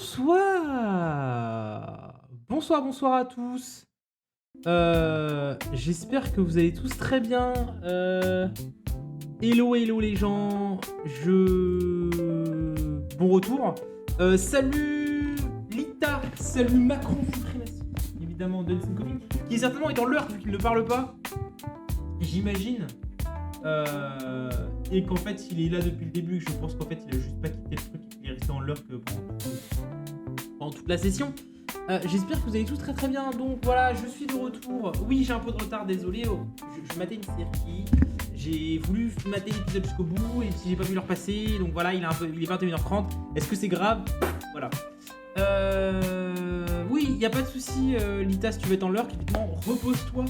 Bonsoir! Bonsoir à tous. J'espère que vous allez tous très bien. Hello les gens. Bon retour. Salut Lita, salut Macron suprématie. Évidemment, Dunsin Coffee, qui certainement est dans l'heure vu qu'il ne parle pas. J'imagine. Et qu'en fait, il est là depuis le début. Je pense qu'en fait, il a juste pas quitté le truc. Il est resté dans l'heure que pendant toute la session. J'espère que vous allez tous très bien. Donc voilà, je suis de retour. Oui, j'ai un peu de retard, désolé. Je matais une série. J'ai voulu mater l'épisode jusqu'au bout et si j'ai pas pu le repasser. Donc voilà, il est 21h30. Est-ce que c'est grave? Voilà. Oui, il n'y a pas de souci, Lita, si tu veux être en l'heure, effectivement, repose-toi.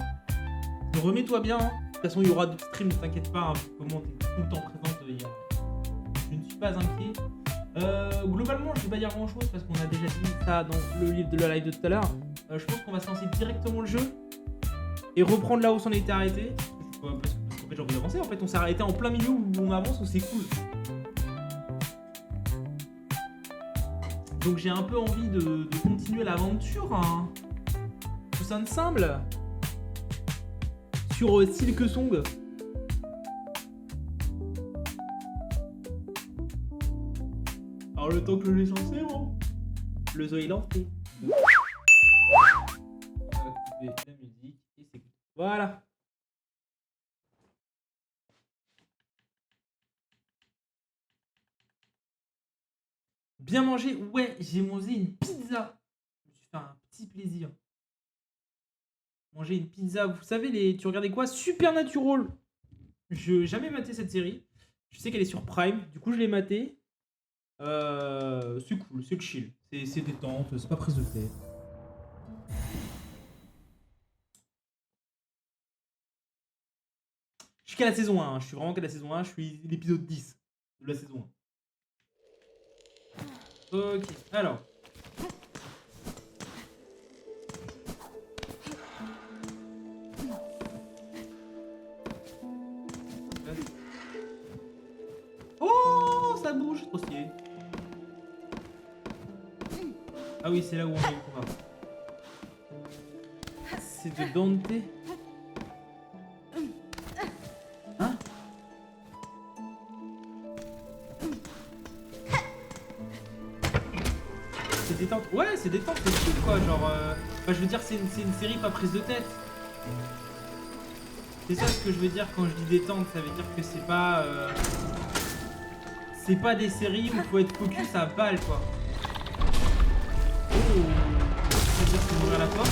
Remets-toi bien. Hein. De toute façon, il y aura d'autres streams, ne t'inquiète pas. Hein, comment tu es tout le temps présente. Je ne suis pas inquiet. Globalement, je ne vais pas dire grand chose parce qu'on a déjà dit ça dans le livre de la live de tout à l'heure. Je pense qu'on va se lancer directement le jeu et reprendre là où on était arrêté. Parce qu'en fait, j'ai envie d'avancer. En fait, on s'est arrêté en plein milieu où on avance, où c'est cool. Donc, j'ai un peu envie de continuer l'aventure. Hein. Tout ça ensemble. Sur Silksong. Alors le temps que je l'ai lancé, bon. Le zoo est lancé. On va couper la musique et c'est cool. Voilà. Bien manger, ouais, j'ai mangé une pizza. Je me suis fait un petit plaisir. Manger une pizza, vous savez, tu regardais quoi? Supernatural. Je n'ai jamais maté cette série. Je sais qu'elle est sur Prime, du coup je l'ai maté. C'est cool, c'est chill. C'est détente, c'est pas prise de tête. Je suis qu'à la saison 1, je suis vraiment qu'à la saison 1, je suis l'épisode 10 de la saison 1. Ok, alors. Oh, ça bouge, trop stylé. Ah oui, c'est là où on est le combat. C'est de Dante. Hein? C'est détente. Ouais, c'est détente, c'est cool quoi. Genre, je veux dire, c'est une série pas prise de tête. C'est ça ce que je veux dire quand je dis détente. Ça veut dire que c'est pas. C'est pas des séries où il faut être focus à balle quoi. Oh! C'est-à-dire que ouvrir la porte.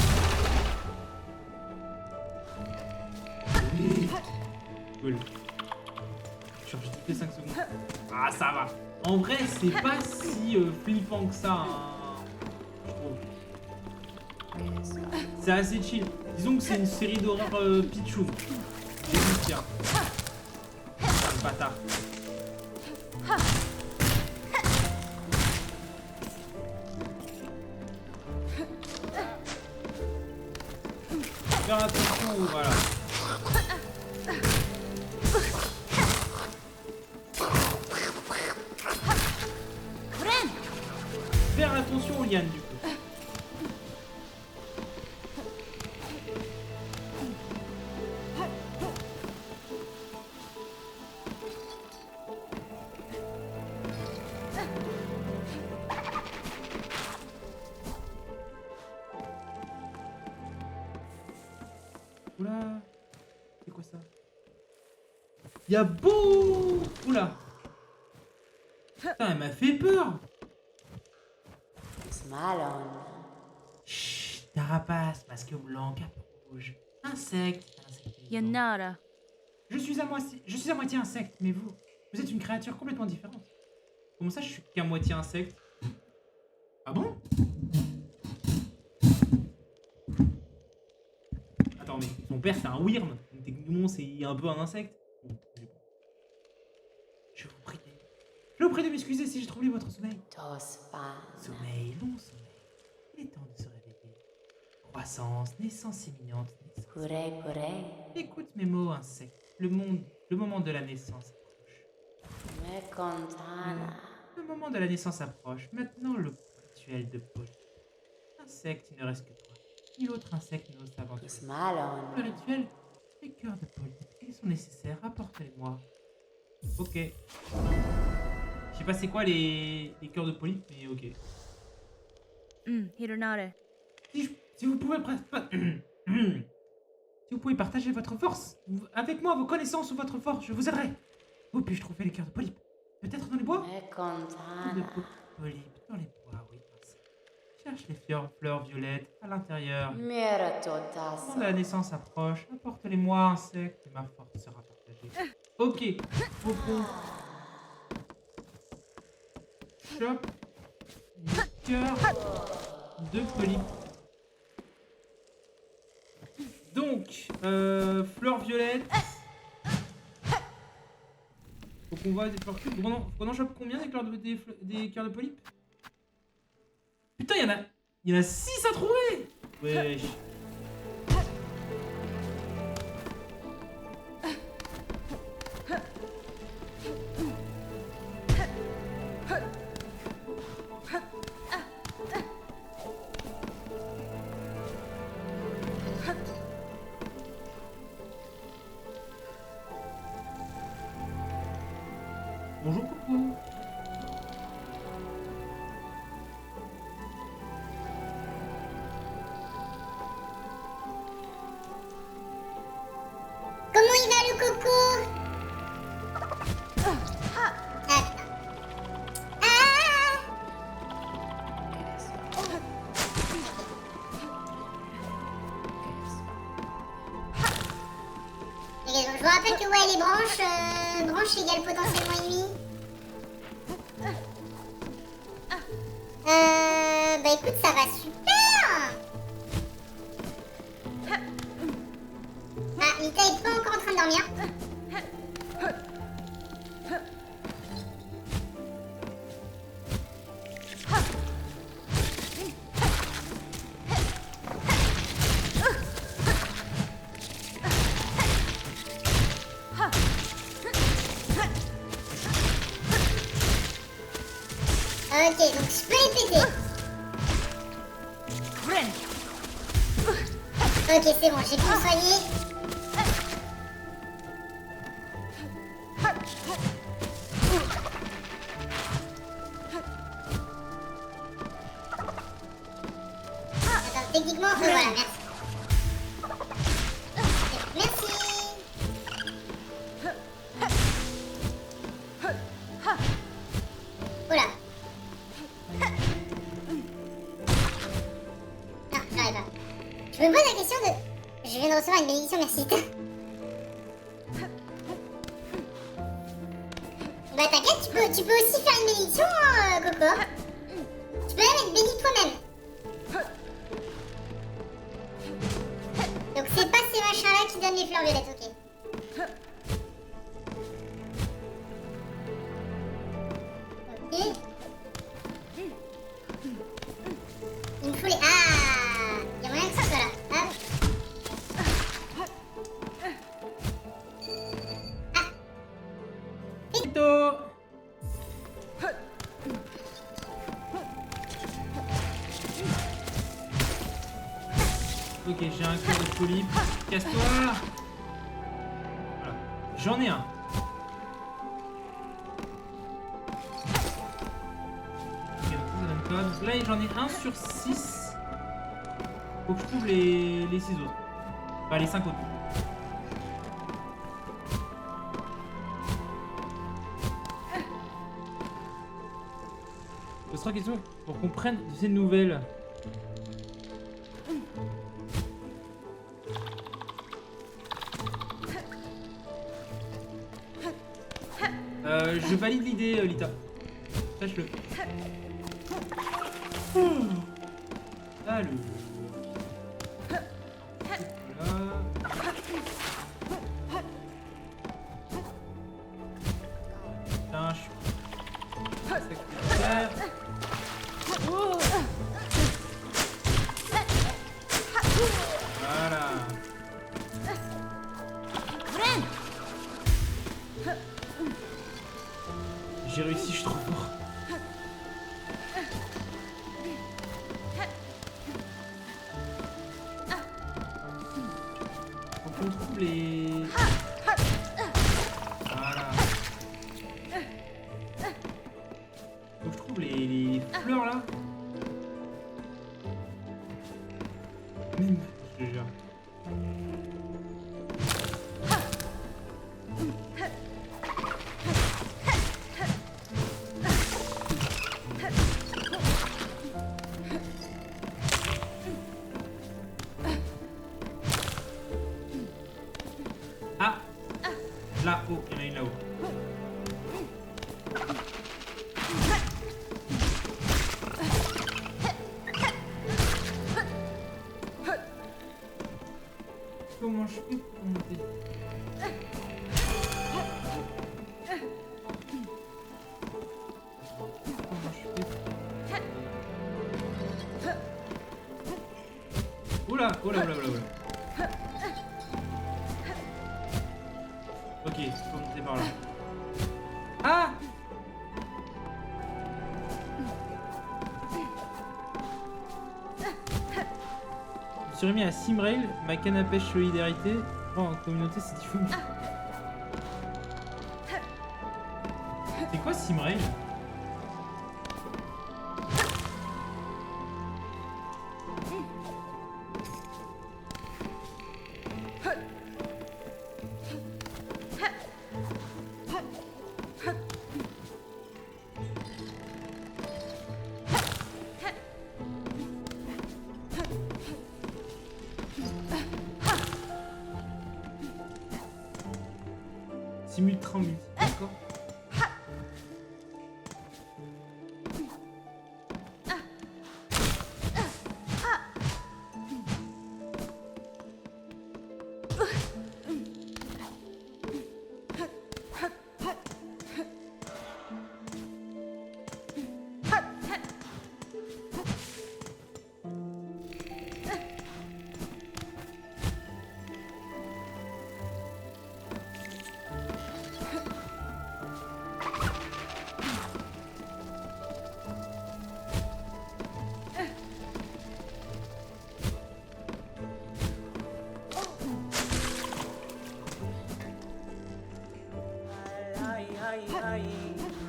Cool. Je charge toutes les 5 secondes. Ah, ça va. En vrai, c'est pas si flippant que ça. Hein, je trouve. C'est assez chill. Disons que c'est une série d'horreur pitchoun. J'ai dit tiens. Le bâtard. Faire attention, voilà. Faire attention aux lianes du coup. Oula. C'est quoi ça? Y'a beau. Oula. Putain, elle m'a fait peur. Chut, carapace, masque blanc, cap rouge, insecte. Yanara. Je suis à moitié insecte, mais vous êtes une créature complètement différente. Comment ça, je suis qu'à moitié insecte? Ah bon? Attends, mais son père c'est un wyrm, donc techniquement c'est un peu un insecte. Bon, je vous prie de m'excuser si j'ai troublé votre sommeil. Sommeil, long sommeil. Il est temps de se réveiller. Croissance, naissance imminente, naissance. Écoute mes mots, insecte. Le moment de la naissance approche. Le moment de la naissance approche. Maintenant, le rituel de polype. Insecte, il ne reste que toi. Ni l'autre insecte n'ose s'aventurer. Smalon. Le rituel, les cœurs de polype. Ils sont nécessaires, apportez-les-moi. Ok. Je sais pas c'est quoi les cœurs de polype, mais ok. Hironare. Si vous pouvez si vous pouvez partager votre force avec moi, vos connaissances ou votre force, je vous aiderai. Où puis-je trouver les cœurs de polype? Peut-être dans les bois? Me De contana. polype dans les bois, oui. Mince. Cherche les fleurs violettes à l'intérieur. Mira Quand todasa. la naissance approche, apportez-les-moi, insectes, et ma force sera partagée. Ok, Faucon. Chope les cœurs de polype. Donc, fleurs violettes. Faut qu'on voit des fleurs cubes. Faut qu'on en chope combien des cœurs de polype? Putain, il y en a 6 à trouver. Wesh. Bonjour coucou. Comment il va le coco? Ok, donc je vous rappelle que ouais, les branches égale potentiellement ennemi. Bah écoute, ça va super. Ah, Lita est pas encore en train de dormir. Ok, donc je peux les péter. Ok, c'est bon, j'ai pu me soigner. Attends, techniquement, voilà, merci. Merci. Oula. Non, j'arrive pas. Je me pose la question de... Je viens de recevoir une bénédiction, merci. Bah t'inquiète, tu peux aussi faire une bénédiction, hein, Coco. Tu peux même être béni toi-même. Donc c'est pas ces machins-là qui donnent les fleurs violettes, ok. Ok. Il me faut les... Ah, il y a moyen que ça soit là. Hop. Vito. Ok, j'ai un cœur de polype. Casse-toi. Voilà. J'en ai un. Ok, donc ça donne quoi? Donc là, j'en ai un sur 6. Faut que je trouve les 6 autres. Enfin, les 5 autres. Ce sera question pour qu'on prenne de ces nouvelles. Je valide l'idée, Lita. Sache-le. Allez. Voilà. Putain, je suis... secrétaire. Voilà. J'ai réussi, je suis trop fort. les... Voilà. Faut que je trouve les fleurs là. Même, je te jure. Ah! Là-haut, il y en a une là-haut. Comment je fais pour monter? Comment je fais? Oula, oula, oula, oula, oula. Ok, faut monter par là. Ah! Je me suis remis à Simrail, ma canne à pêche solidarité. Oh, en communauté, c'est différent. C'est quoi Simrail? Simultran multi, d'accord.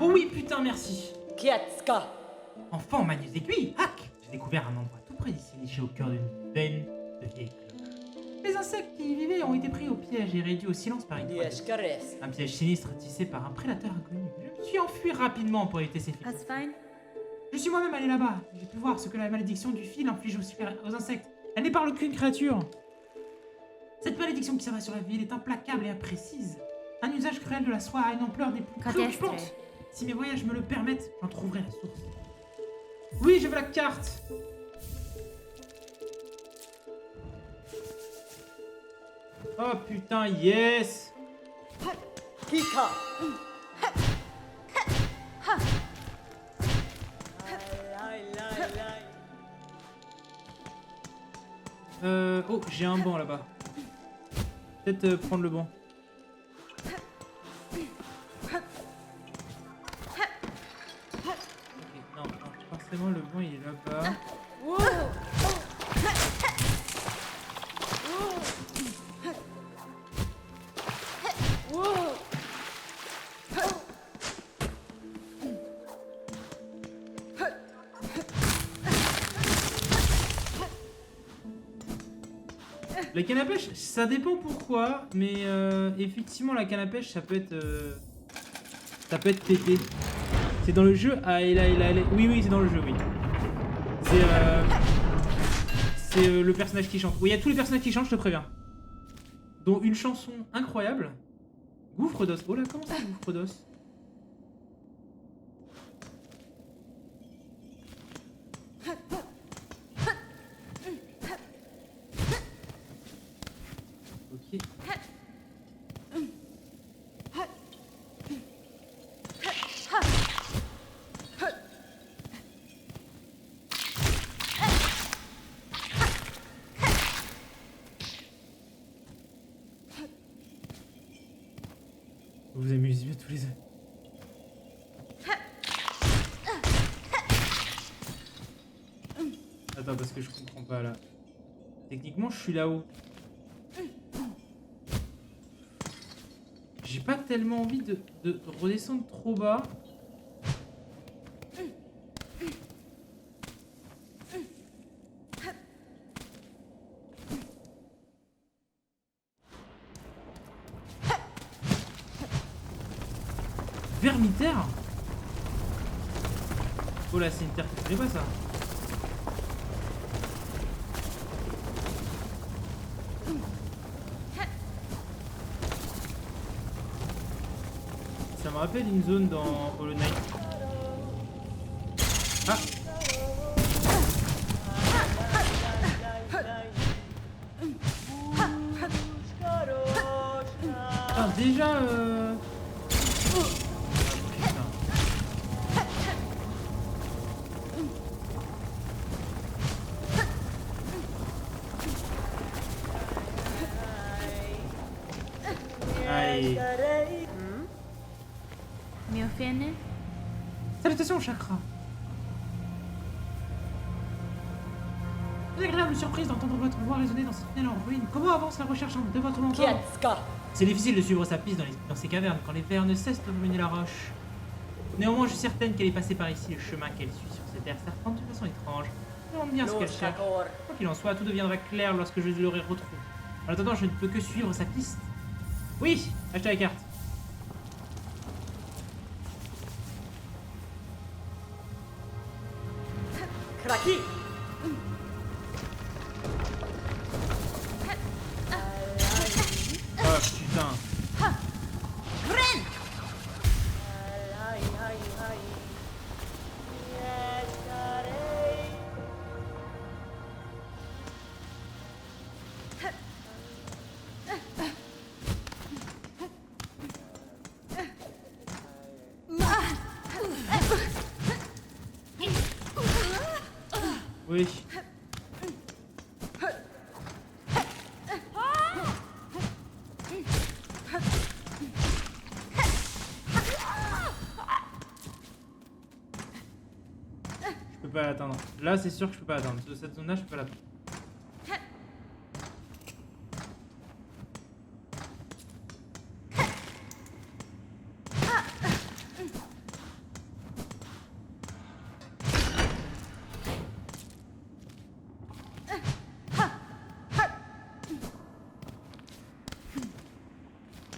Oh oui, putain, merci. Kiatska. Enfin, en manieuse aiguille, hack. J'ai découvert un endroit tout près d'ici, niché au cœur d'une veine de vieilles cloches. Les insectes qui y vivaient ont été pris au piège et réduits au silence par une toile. Un piège sinistre tissé par un prédateur inconnu. Je me suis enfui rapidement pour éviter ces flics. That's fine. Je suis moi-même allé là-bas. J'ai pu voir ce que la malédiction du fil inflige aux insectes. Elle n'épargne aucune créature. Cette malédiction qui s'abat sur la ville est implacable et imprécise. Un usage cruel de la soie a une ampleur des plus préoccupantes. Si mes voyages me le permettent, j'en trouverai la source. Oui, je veux la carte. Oh putain, yes. Kika. Oh, j'ai un banc là-bas. Peut-être prendre le banc. Non, forcément le banc il est là-bas. La canne à pêche, ça dépend pourquoi, mais effectivement la canne à pêche ça peut être pété. C'est dans le jeu. Ah, et là. Oui, c'est dans le jeu, oui. C'est le personnage qui chante. Oui, il y a tous les personnages qui chantent, je te préviens. Dont une chanson incroyable. Gouffre d'os. Oh là, comment c'est gouffre d'os? Ok. Vous amusez bien tous les deux. Attends, parce que je comprends pas là. Techniquement, je suis là-haut. J'ai pas tellement envie de redescendre trop bas. Vermitaire? Oh là, c'est une terre que je connais pas ça. Ça me rappelle une zone dans Hollow Knight. Ah! Ah, déjà Allez. Miofene? Salutations, chakra. Une agréable surprise d'entendre votre voix résonner dans cette tunnel en ruine. Comment avance la recherche de votre mentor? Kiatska. C'est difficile de suivre sa piste dans ces cavernes quand les vers ne cessent de ruiner la roche. Néanmoins, je suis certaine qu'elle est passée par ici. Le chemin qu'elle suit sur cette terre certaine de façon étrange. Je me demande bien ce qu'elle cherche. Loshakor. Quoi qu'il en soit, tout deviendra clair lorsque je l'aurai retrouvée. En attendant, je ne peux que suivre sa piste. Oui, achetez la carte. Kraki. Oh putain. Ren! Oui. Je peux pas l'atteindre. Là, c'est sûr que je peux pas l'atteindre. Cette zone-là, je peux pas l'atteindre.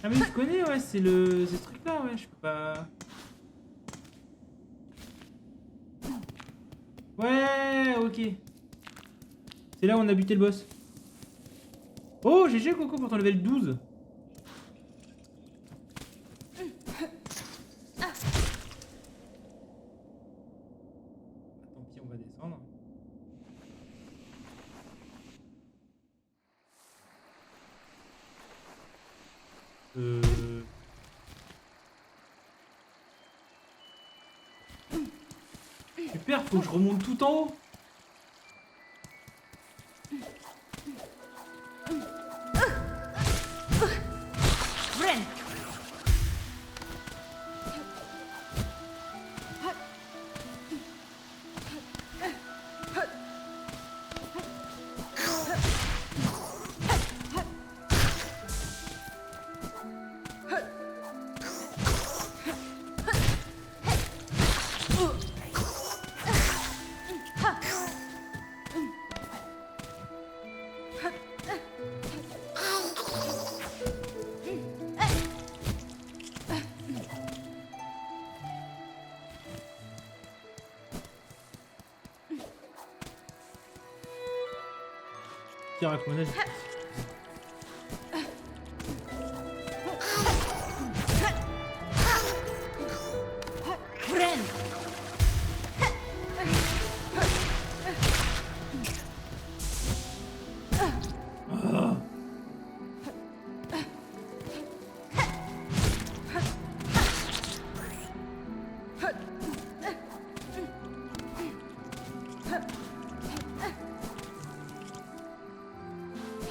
Ah mais je connais, ouais, c'est ce truc-là, ouais, je peux pas... Ouais, ok. C'est là où on a buté le boss. Oh, GG Coco pour ton level 12. Tant pis, on va descendre. Super, faut que je remonte tout en haut. Ren! Tire avec mon aile. Ren!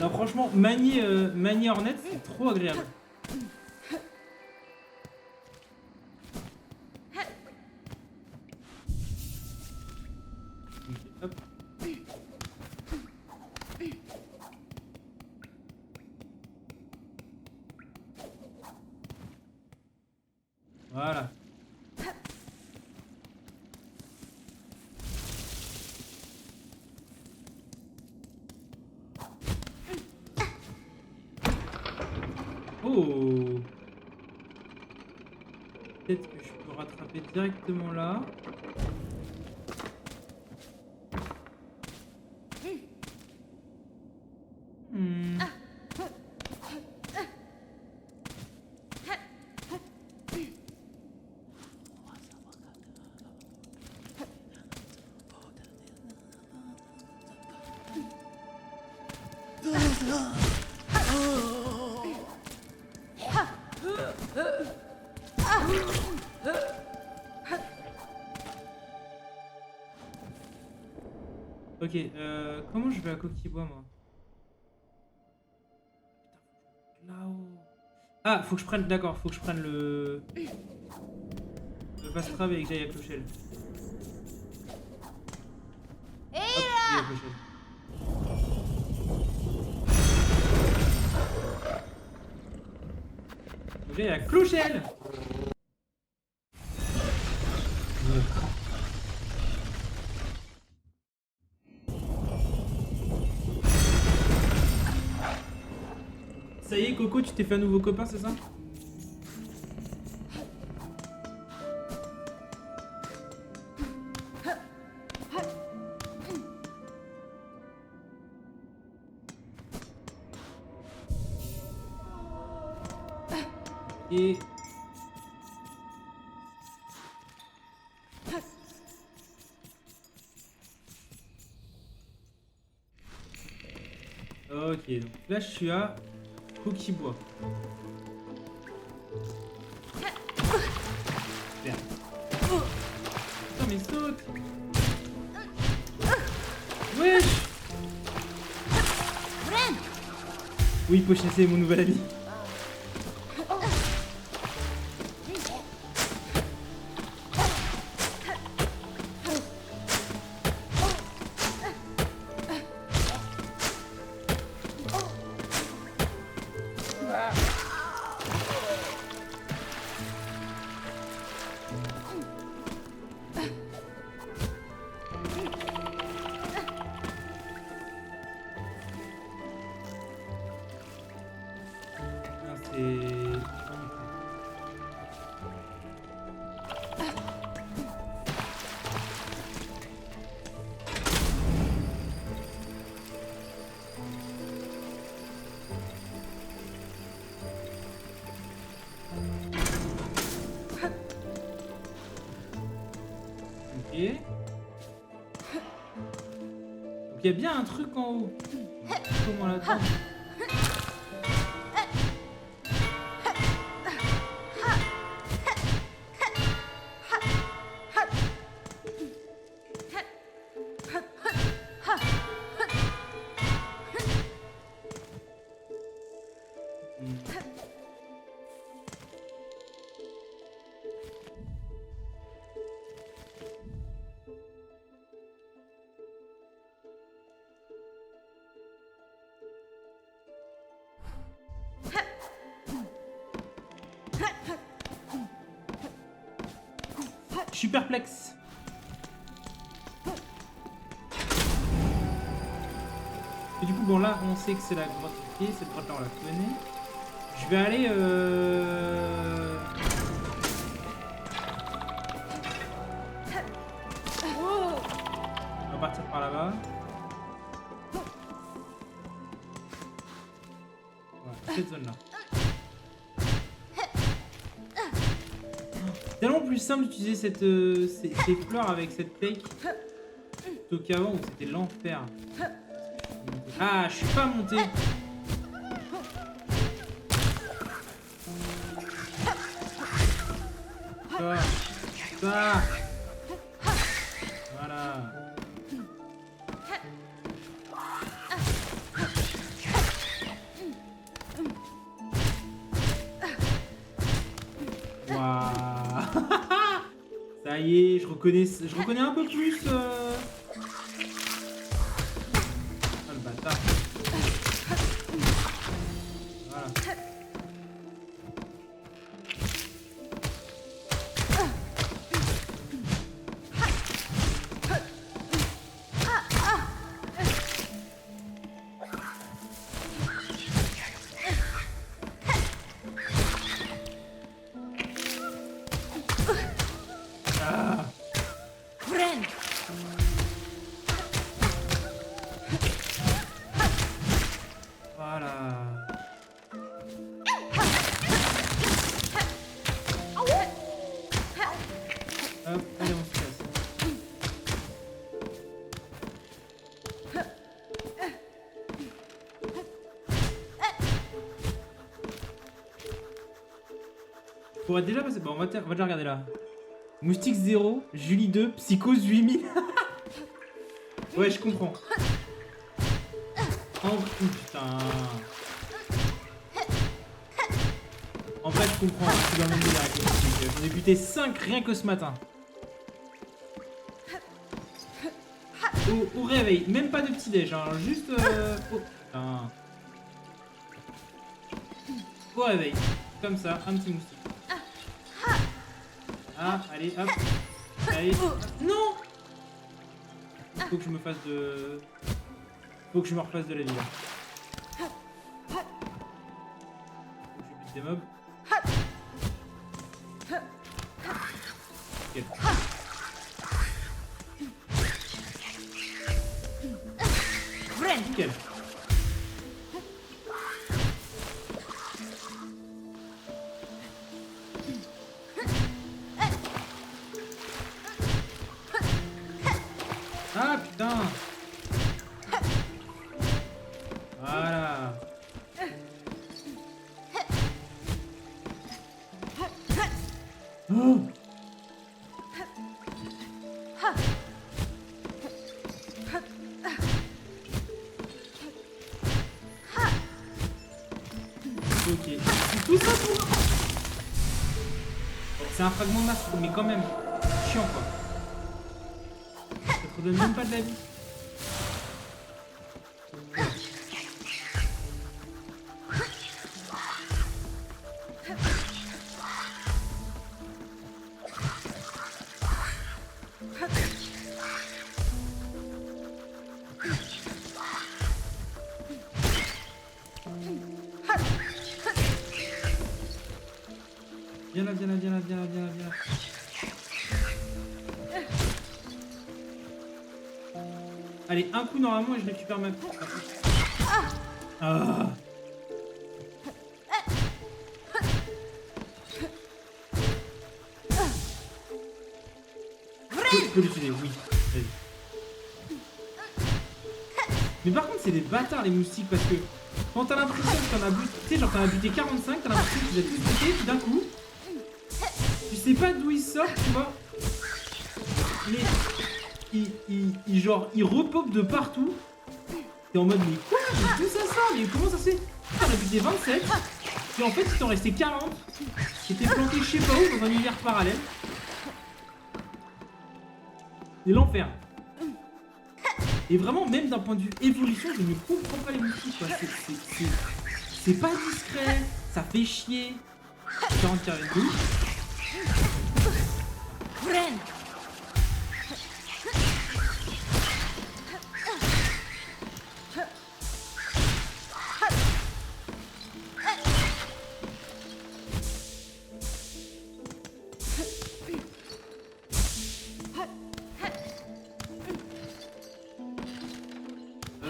Non, franchement, manier Hornet, c'est trop agréable. Hop. Je vais directement là. Hmm. Ok, comment je vais à Coquille-Bois, moi? Là-haut. Ah, faut que je prenne, d'accord, faut que je prenne le fast travel et que j'aille à Clochelle. Hop, j'y ai à Clochelle. Faut que j'aille à Clochelle. Ça y est, Coco, tu t'es fait un nouveau copain, c'est ça? Et... Ok, donc là je suis à Coquille-Bois. Merde. Putain mais saute. Wesh. Oui, Poché, c'est mon nouvel ami. Ok. Donc il y a bien un truc en haut. Comment là-dedans? Je suis perplexe. Et du coup, bon là, on sait que c'est la grotte pied, cette grotte là, on la connaît. Je vais aller on va partir par là-bas. Voilà, cette zone-là. Tellement plus simple d'utiliser ces fleurs avec cette take plutôt qu'avant où c'était l'enfer. Ah, je suis pas monté. Ça. Voilà. Waouh. Ça y est, je reconnais un peu plus. Ah, le bâtard. Voilà. Ah. Friend. Voilà. Hop, allez, on se casse. Pour être déjà passé. Bon, on va déjà regarder là. Moustique 0, Julie 2, Psychose 8000. Ouais, je comprends. Putain. En fait, je comprends. Je suis dans le même délire avec les moustiques. J'en ai buté 5 rien que ce matin. Au réveil. Même pas de petit déj. Hein. Juste. Putain. Au réveil. Comme ça, un petit moustique. Ah, allez, hop. Allez. Non! Faut que je me fasse de... Faut que je me refasse de la vie là. Faut que je bute des mobs. Ok. Nickel. Ah putain. Voilà. Oh. Ok. C'est tout ça pour... Bon, c'est un fragment de masque, mais quand même. Chiant quoi. Ça te redonne même pas de la vie. Viens là, viens là, viens là, viens là, viens là, viens là. Allez, un coup normalement et je récupère ma petite. Ah. Je peux l'utiliser, oui. Vas-y. Mais par contre, c'est des bâtards les moustiques parce que quand t'as l'impression que t'en as buté, tu sais, genre t'en as buté 45, t'as l'impression que tu les as tous butés, puis d'un coup, tu sais pas d'où ils sortent, tu vois. Mais ils repopent de partout. T'es en mode, mais quoi? Mais d'où ça sort? Mais comment ça se fait? T'en as buté 27, et en fait, il t'en restait 40 qui étaient plantés je sais pas où dans un univers parallèle. Et l'enfer. Et vraiment, même d'un point de vue évolution, je ne comprends pas les moustiques, quoi. C'est pas discret, ça fait chier. 40 carrés de douche.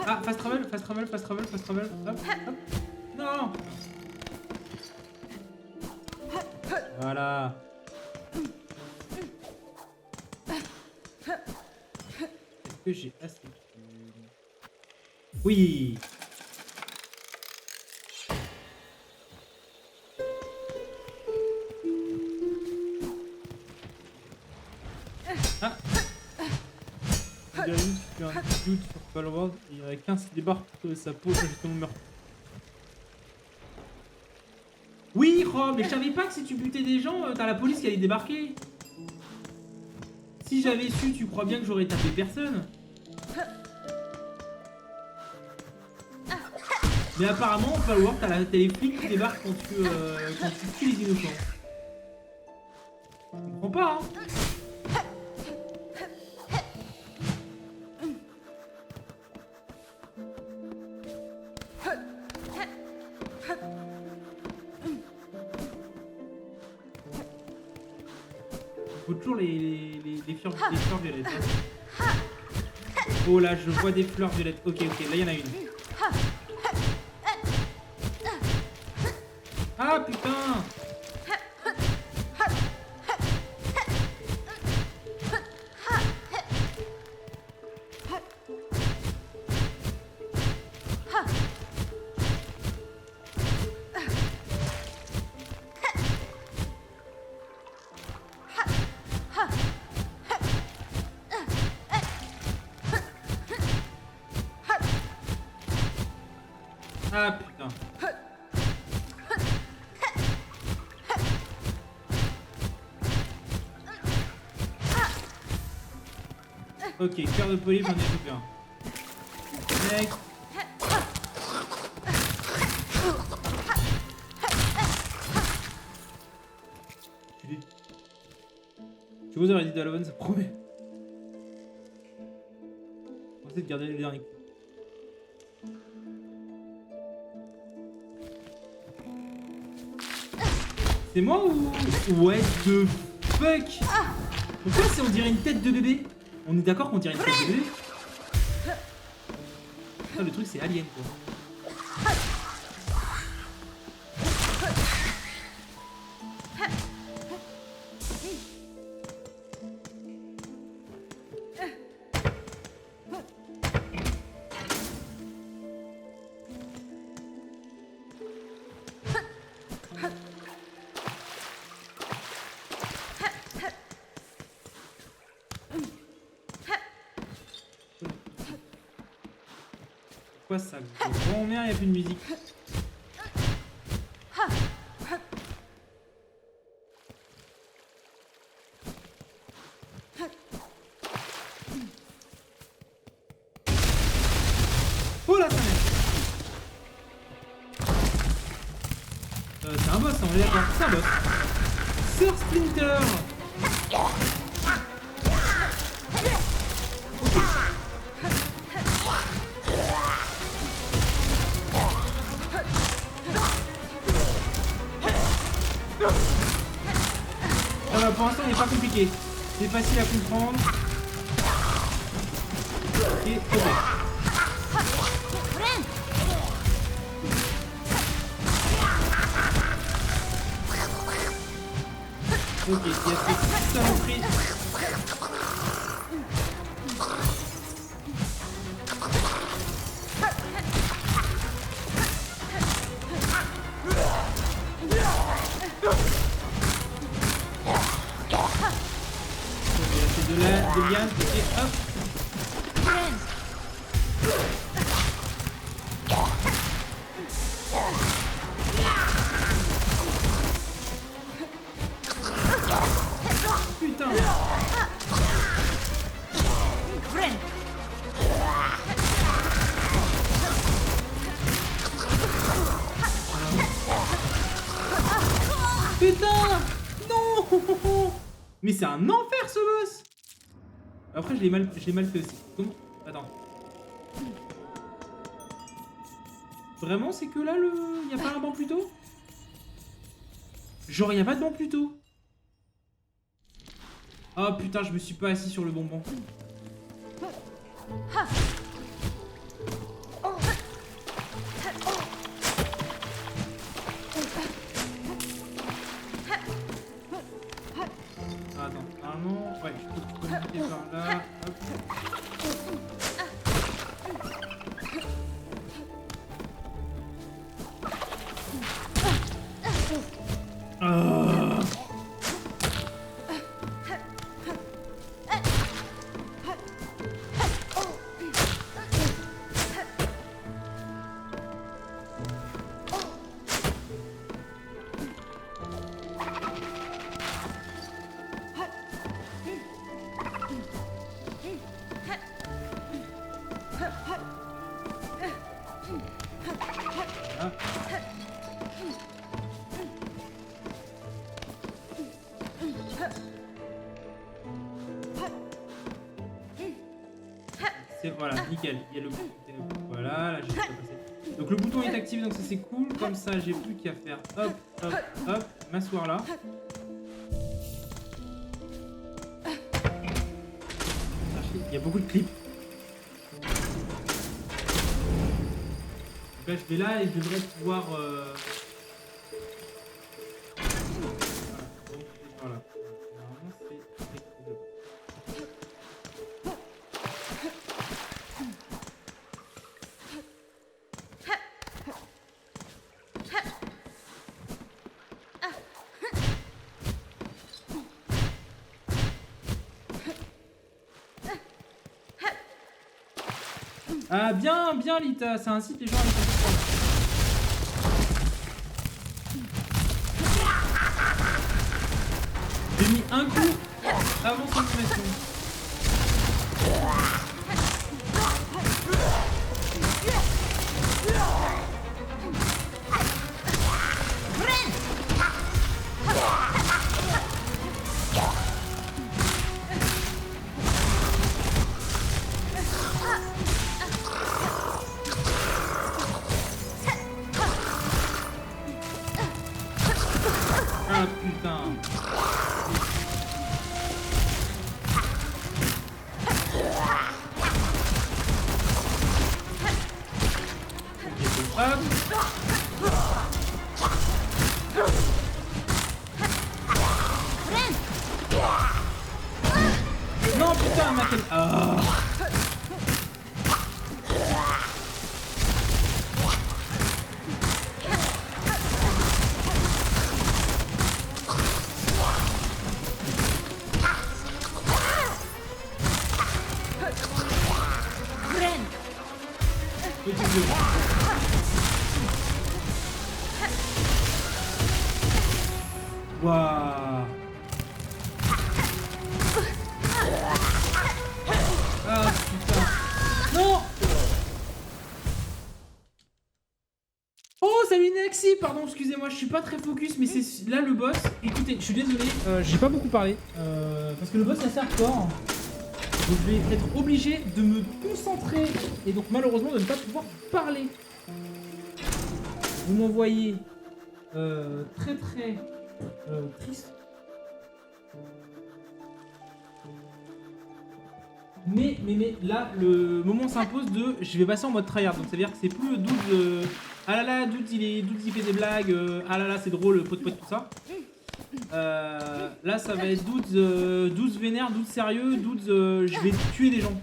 Ah, fast travel, fast travel, fast travel, fast travel. Hop, hop. Non. Voilà. Est-ce que j'ai assez de... Oui. Ah. Il y a une qui fait un dude sur Palworld et il y en a qu'un qui débarque pour sauver sa peau justement meurt. Oui, Rob, mais je savais pas que si tu butais des gens, t'as la police qui allait débarquer. Si j'avais su, tu crois bien que j'aurais tapé personne. Mais apparemment, en Palworld, t'as les flics qui débarquent quand tu tues les innocents. Je comprends pas, hein. Faut toujours les fleurs violettes. Hein. Oh là, je vois des fleurs violettes. Ok, là il y en a une. Ah putain! Ah putain. Ok, cœur de police, j'en ai tout un. Next. Tu vous aurais dit Dallon, ça promet. On va essayer de garder les derniers coups. C'est moi ou... What the fuck? Pourquoi on dirait une tête de bébé? On est d'accord qu'on dirait une tête de bébé? Ah, le truc c'est Alien quoi. Pourquoi ça grand-mère, il n'y a plus de musique? Oh là, ça m'aide. C'est un boss, on est d'accord. C'est un boss. Sir Splinter. Pour l'instant, il n'est pas compliqué. C'est facile à comprendre. Et ok. Ok, il y a cette saloperie. De liane et hop. Putain. Putain. Non. Mais c'est un enfer ce boss. Après, je l'ai mal fait aussi. Comment? Attends. Vraiment, c'est que là, il n'y a pas un banc plus tôt? Genre, il n'y a pas de banc plus tôt? Oh putain, je me suis pas assis sur le bon banc. Attends, normalement, ouais, je peux communiquer par là. Hop. Voilà, nickel. Il y a le bouton. Voilà, là j'ai pas passé. Donc le bouton est activé, donc ça c'est cool. Comme ça, j'ai plus qu'à faire hop, hop, hop, m'asseoir là. y a beaucoup de clips. Donc là, je vais là et je devrais pouvoir... Voilà. Normalement, c'est... Ah bien, bien Lita, ça incite les gens à aller faire du sport. J'ai mis un coup avant son animation. Ah putain. Hop. Non putain, ma tête. Ah. Petit jeu. Waouh. Ah putain. Non. Oh salut Nexi, pardon, excusez-moi, je suis pas très focus, mais c'est là le boss. Écoutez, je suis désolé, j'ai pas beaucoup parlé, parce que le boss est assez hardcore. Donc je vais être obligé de me concentrer et donc malheureusement de ne pas pouvoir parler. Vous m'envoyez très très triste. Mais là le moment s'impose de je vais passer en mode tryhard. Donc ça veut dire que c'est plus le Dudes ah là là Dudes il fait des blagues, ah là là c'est drôle, pote tout ça. Là ça va être Dudes vénère, Dudes sérieux, Dudes je vais tuer des gens.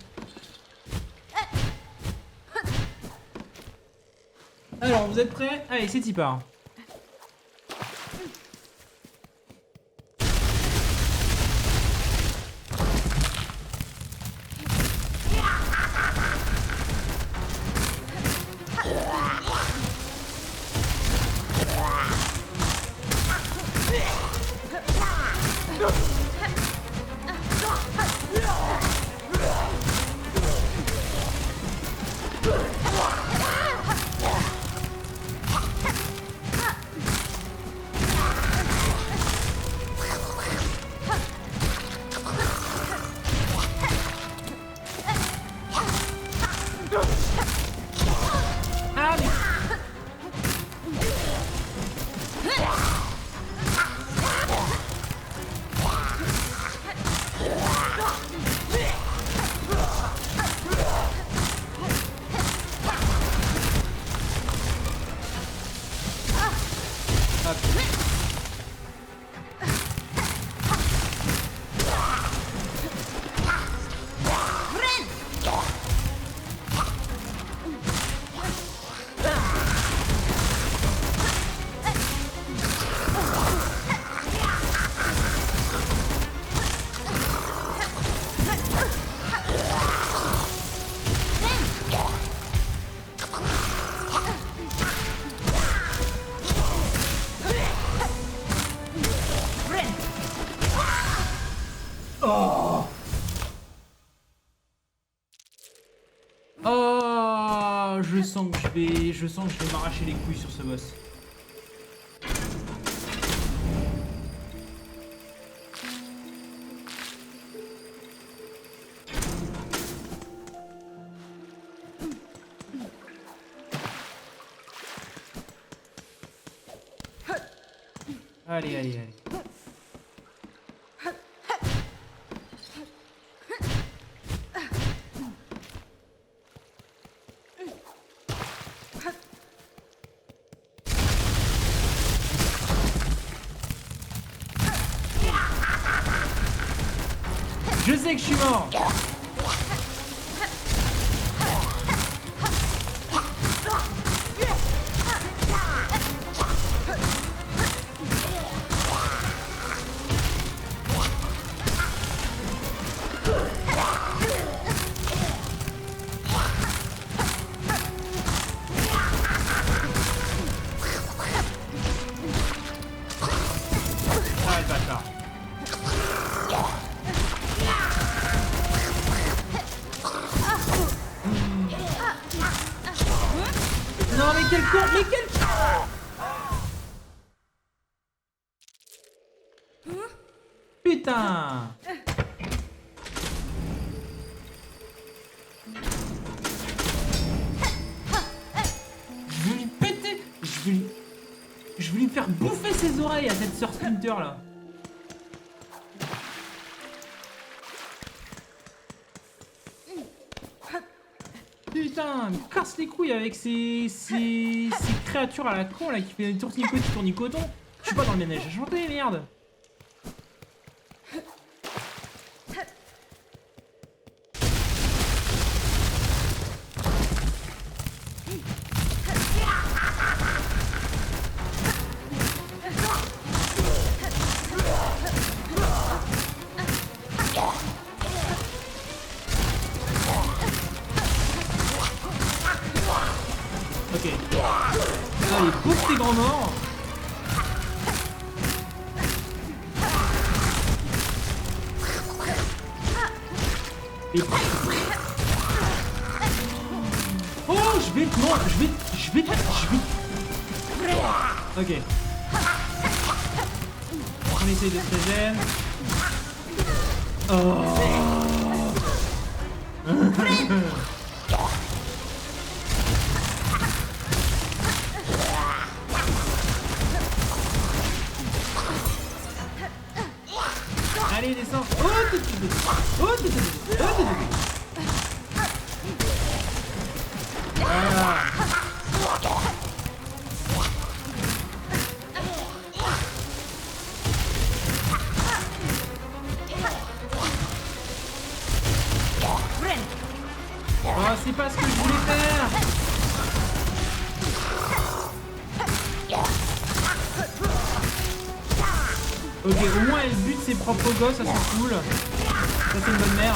Alors vous êtes prêts? Allez c'est y part. Je sens que je vais m'arracher les couilles sur ce boss. Allez, allez, allez. Je sais que je suis mort. Ah, le bâtard. Non mais quel con, mais quel... Putain. Je vais lui péter. Je vais lui faire bouffer ses oreilles à cette sœur Splinter là. Putain, me casse les couilles avec ces créatures à la con là qui fait des tournicoton. Je suis pas dans le ménage à chanter, merde. Ok. Allez, bouffe tes grands morts. Et... Oh, je vais... Non, je vais... Ok. On essaye de se régénérer. Oh. Allez, descends. Oh, voilà. Oh, c'est pas ce que je voulais faire. Ok, au moins elle bute ses propres gosses, ça c'est cool. Ça c'est une bonne mère.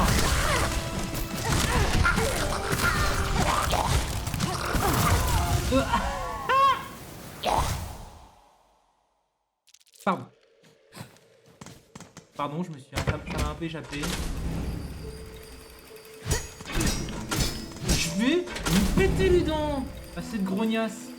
Pardon. Pardon, je me suis... Ça m'a un peu échappé. Je vais lui péter les dents à cette grognasse.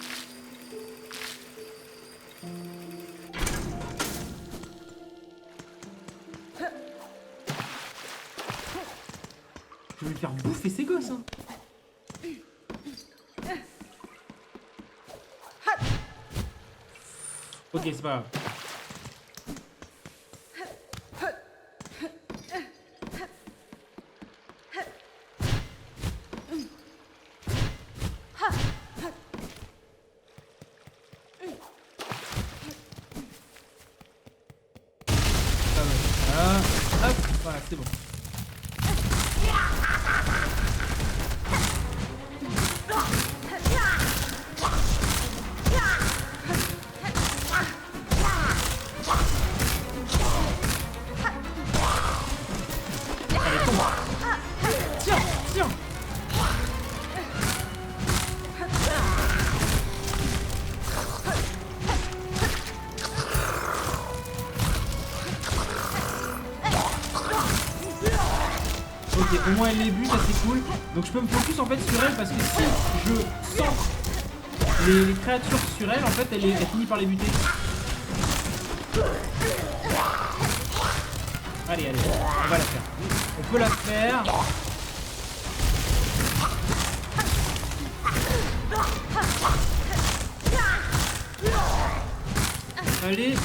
Je vais lui faire bouffer ses gosses, hein. Ok, c'est pas grave. Voilà, hop, voilà, c'est bon. Allez, tombe. Tiens, tiens. Ok, au moins elle les bute, ça c'est cool. Donc je peux me focus en fait sur elle parce que si je centre les créatures sur elle, en fait elle finit par les buter. Allez, allez, on va la faire. On peut la faire. Allez.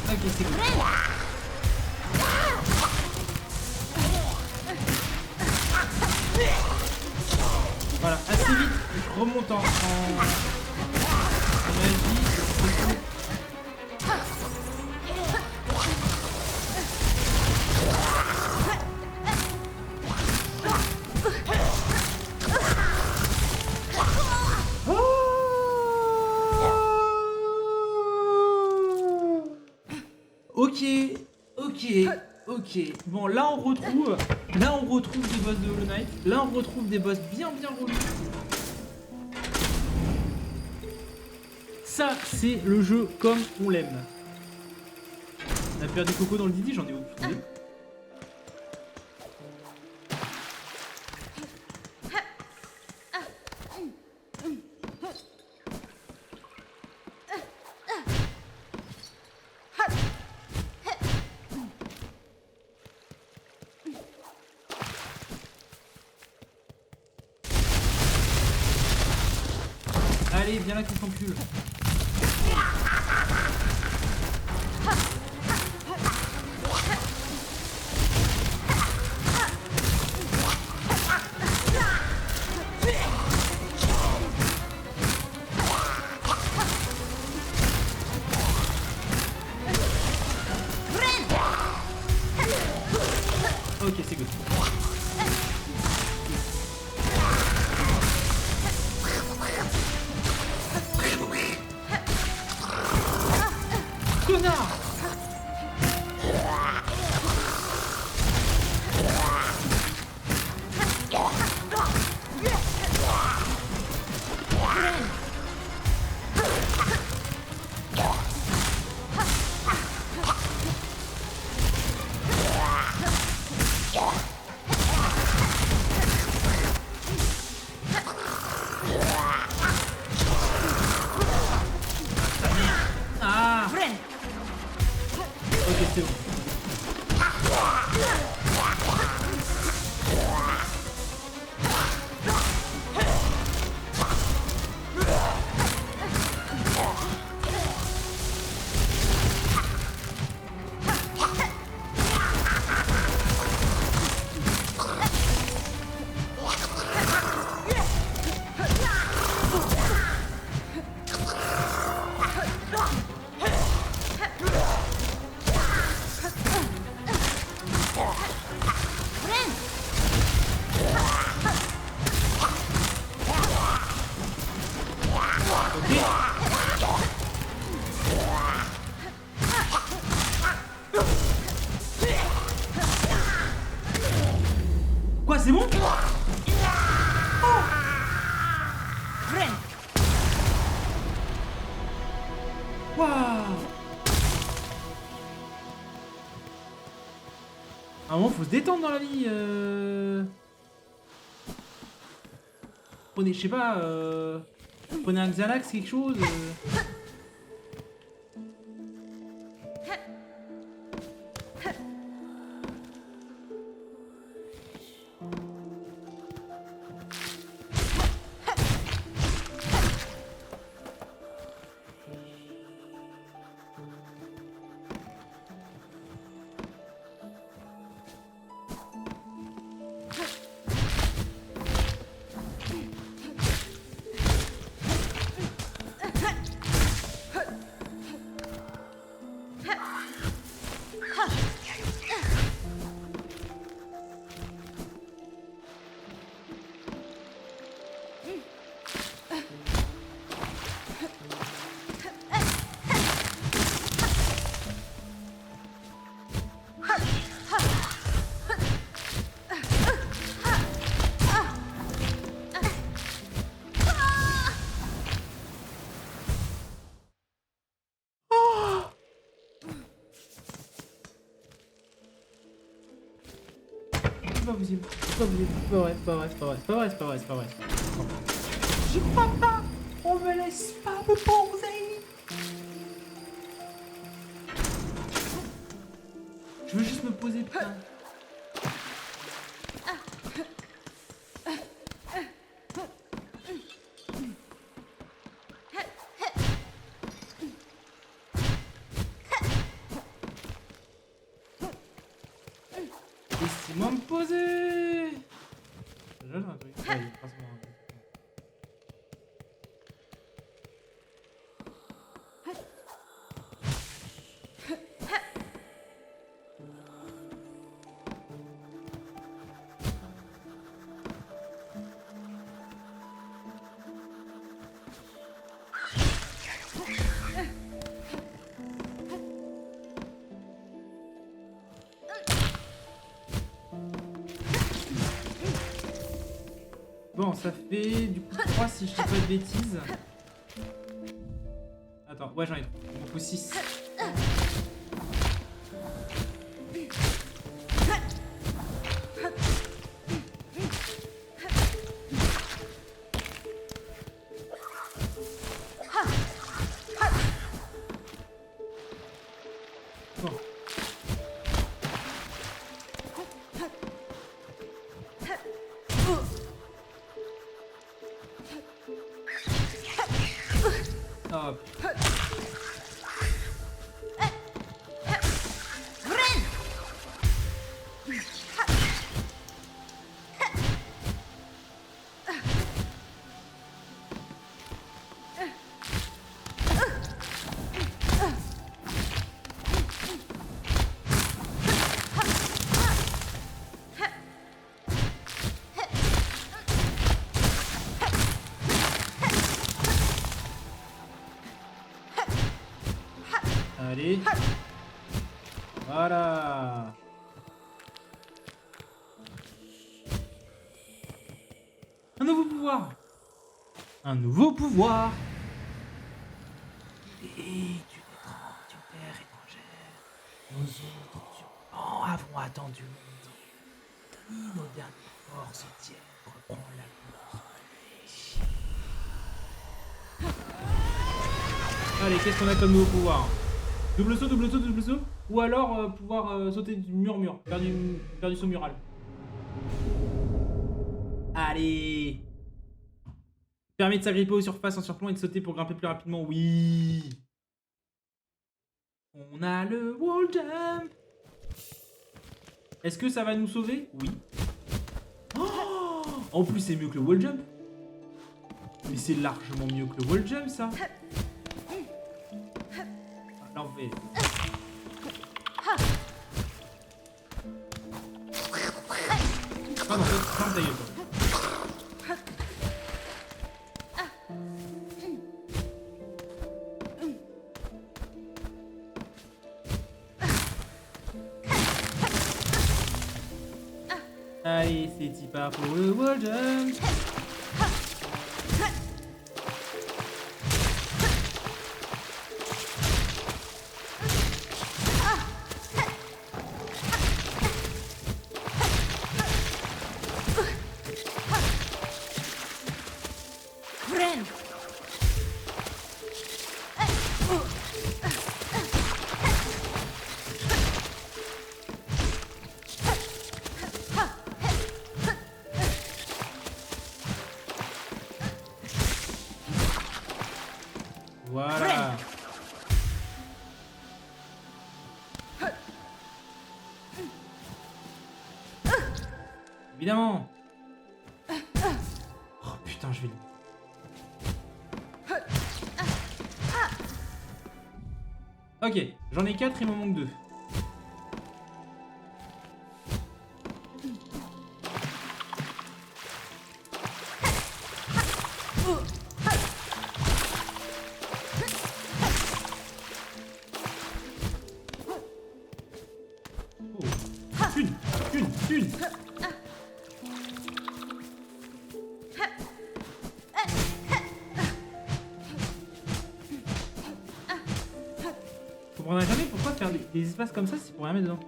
Ok, c'est cool. Voilà, assez vite, je remonte en magie. Ok, bon là on retrouve des boss de Hollow Knight. Là on retrouve des boss bien relous. Ça c'est le jeu comme on l'aime. On a perdu Coco dans le Didi, j'en ai aucune idée. Allez, viens là, tu t'encules. Ok, c'est good. Connard! Ah! Ok, c'est bon. Quoi, c'est bon? Waouh! À un moment, faut se détendre dans la vie. Prenez, je sais pas, prenez un Xanax, quelque chose. C'est pas possible, c'est pas possible, c'est pas vrai, c'est pas vrai, c'est pas vrai, c'est pas vrai, c'est pas vrai, c'est pas vrai. Je crois pas, on me laisse pas me poser. Je veux juste me poser, putain. Laissez-moi me poser. Déjà j'ai un truc. Ah, il passe moi un truc. Bon, ça fait du coup 3 si je dis pas de bêtises. Attends, ouais, j'en ai 3. Il m'en faut 6. Bon. Hop. Allez. Voilà. Un nouveau pouvoir. Un nouveau pouvoir. Et tu détrempes d'une terre étrangère. Nous autres survivants avons attendu longtemps. Ni nos dernières forces tiennent, reprend la course. Allez, qu'est-ce qu'on a comme nouveau pouvoir? Double saut, double saut, double saut. Ou alors pouvoir sauter du mur, faire du saut mural. Allez. Permet de s'agripper aux surfaces en surplomb et de sauter pour grimper plus rapidement. Oui. On a le wall jump. Est-ce que ça va nous sauver? Oui. Oh, en plus, c'est mieux que le wall jump. Mais c'est largement mieux que le wall jump, ça. Là, on fait... Ah non, ferme ta gueule, toi. Allez, c'est y part pour le wall jump. Voilà. Évidemment. Oh putain, je vais le... Ok, j'en ai 4, il m'en manque 2. Une. Je comprendrai jamais pourquoi faire des espaces comme ça si c'est pour rien mettre dedans.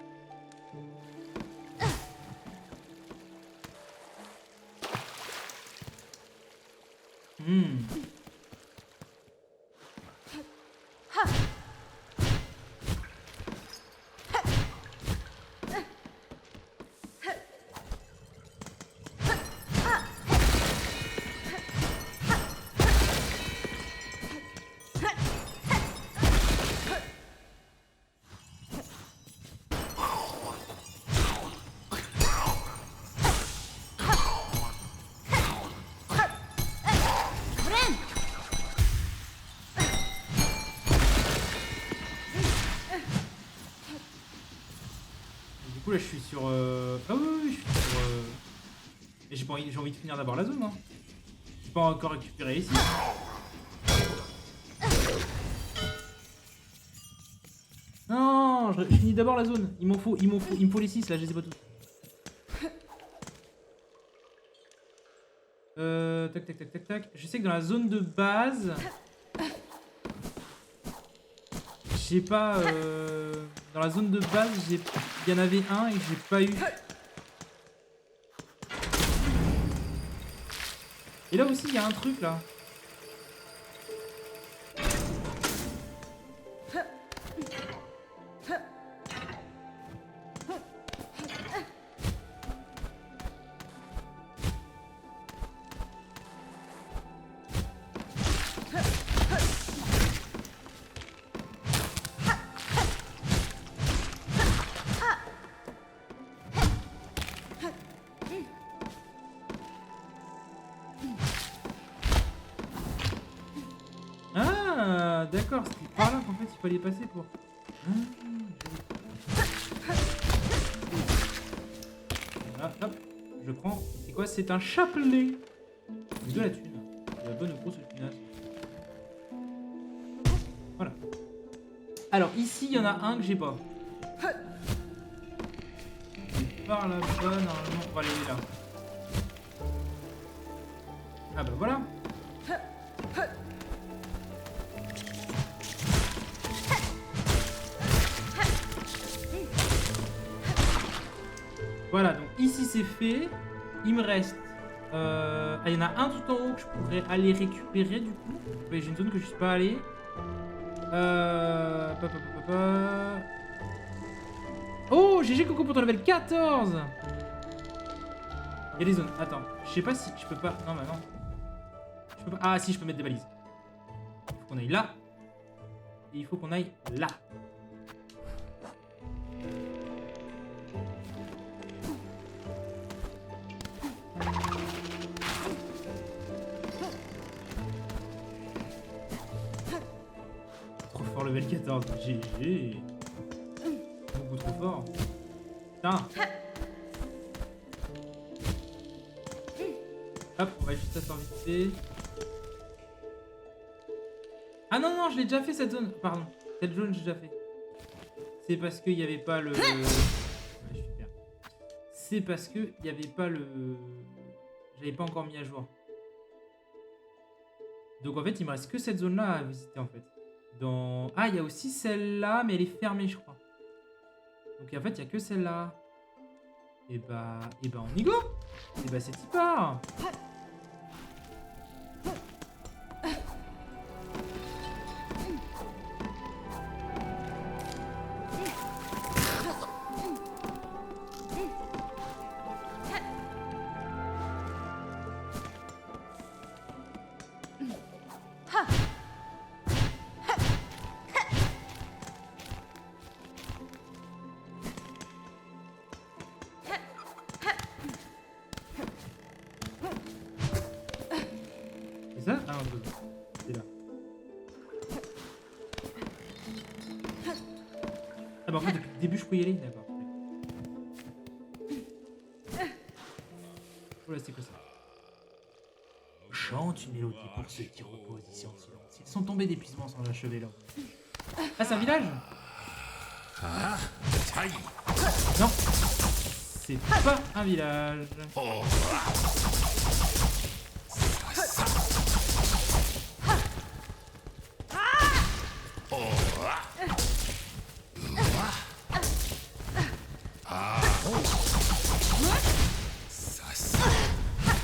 Du coup là je suis sur... Ah oui, je suis sur... Et j'ai envie de finir d'abord la zone, hein. J'ai pas encore récupéré ici. Non, je finis d'abord la zone. Il me faut les 6 là, je les ai pas tous. Tac, tac, tac, tac, tac. Je sais que dans la zone de base... J'ai pas... Dans la zone de base, il y en avait un et que j'ai pas eu. Et là aussi, il y a un truc, là. Ah, d'accord, c'était par là qu'en fait il fallait passer pour... Voilà, hop, je prends. C'est quoi? C'est un chapelet. De la thune. De la bonne grosse tunasse. Voilà. Alors ici, il y en a un que j'ai pas. Et par là-bas, normalement, on va aller là. Ah bah voilà. Voilà, donc ici c'est fait. Il me reste... il y en a un tout en haut que je pourrais aller récupérer du coup. Ouais, j'ai une zone que je suis pas allé. Oh, GG Coco pour ton level 14. Il y a des zones. Attends, je sais pas si je peux pas... Non, bah non. Je peux pas... Ah si, je peux mettre des balises. Il faut qu'on aille là. Et il faut qu'on aille là. Trop fort level 14. GG. Beaucoup trop fort. Putain. Hop, on va juste s'asseoir vite fait. Ah non, non, je l'ai déjà fait cette zone. Pardon. Cette zone, j'ai déjà fait. C'est parce qu'il n'y avait pas le... Ouais, super. C'est parce qu'il n'y avait pas le... J'avais pas encore mis à jour. Donc en fait, il me reste que cette zone-là à visiter en fait. Dans... Ah, il y a aussi celle-là, mais elle est fermée, je crois. Donc en fait, il n'y a que celle-là. Et bah on y go. Et bah c'est y part. C'est ça? Ah non, c'est là. Ah bah en fait depuis le début je peux y aller, d'accord. Voilà, c'est quoi ça? Chante une mélodie pour ceux qui reposent ici en silence. Ils sont tombés d'épuisement sans l'achever là. Ah, c'est un village? Non, c'est pas un village.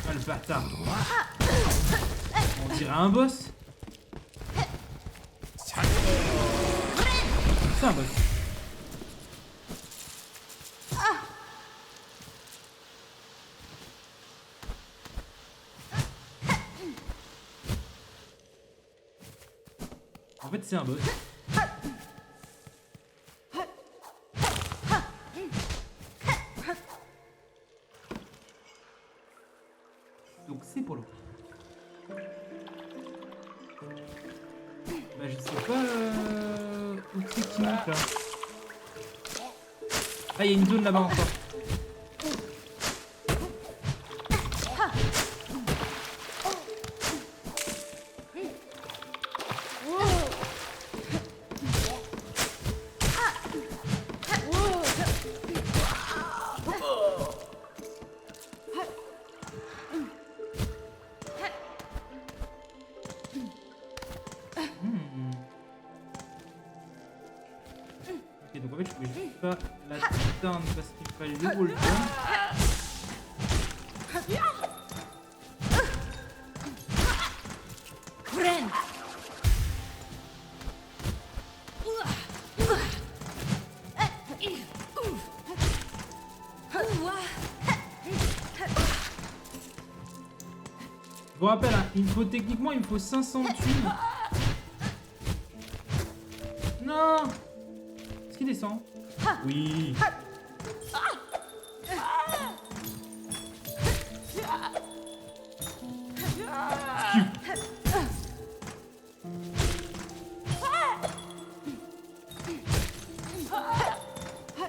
Ah, le bâtard. On dirait un boss. C'est un boss. En fait, c'est un boss. Donc c'est pour l'autre. Bah je sais pas où c'est qui monte là. Ah, il y a une zone là-bas encore. fait, je pouvais juste pas l'atteindre parce qu'il fallait le wall jump. Friend. Je vous rappelle, hein, techniquement, il me faut 500 thunes. Non! Est-ce qu'il descend? Oui.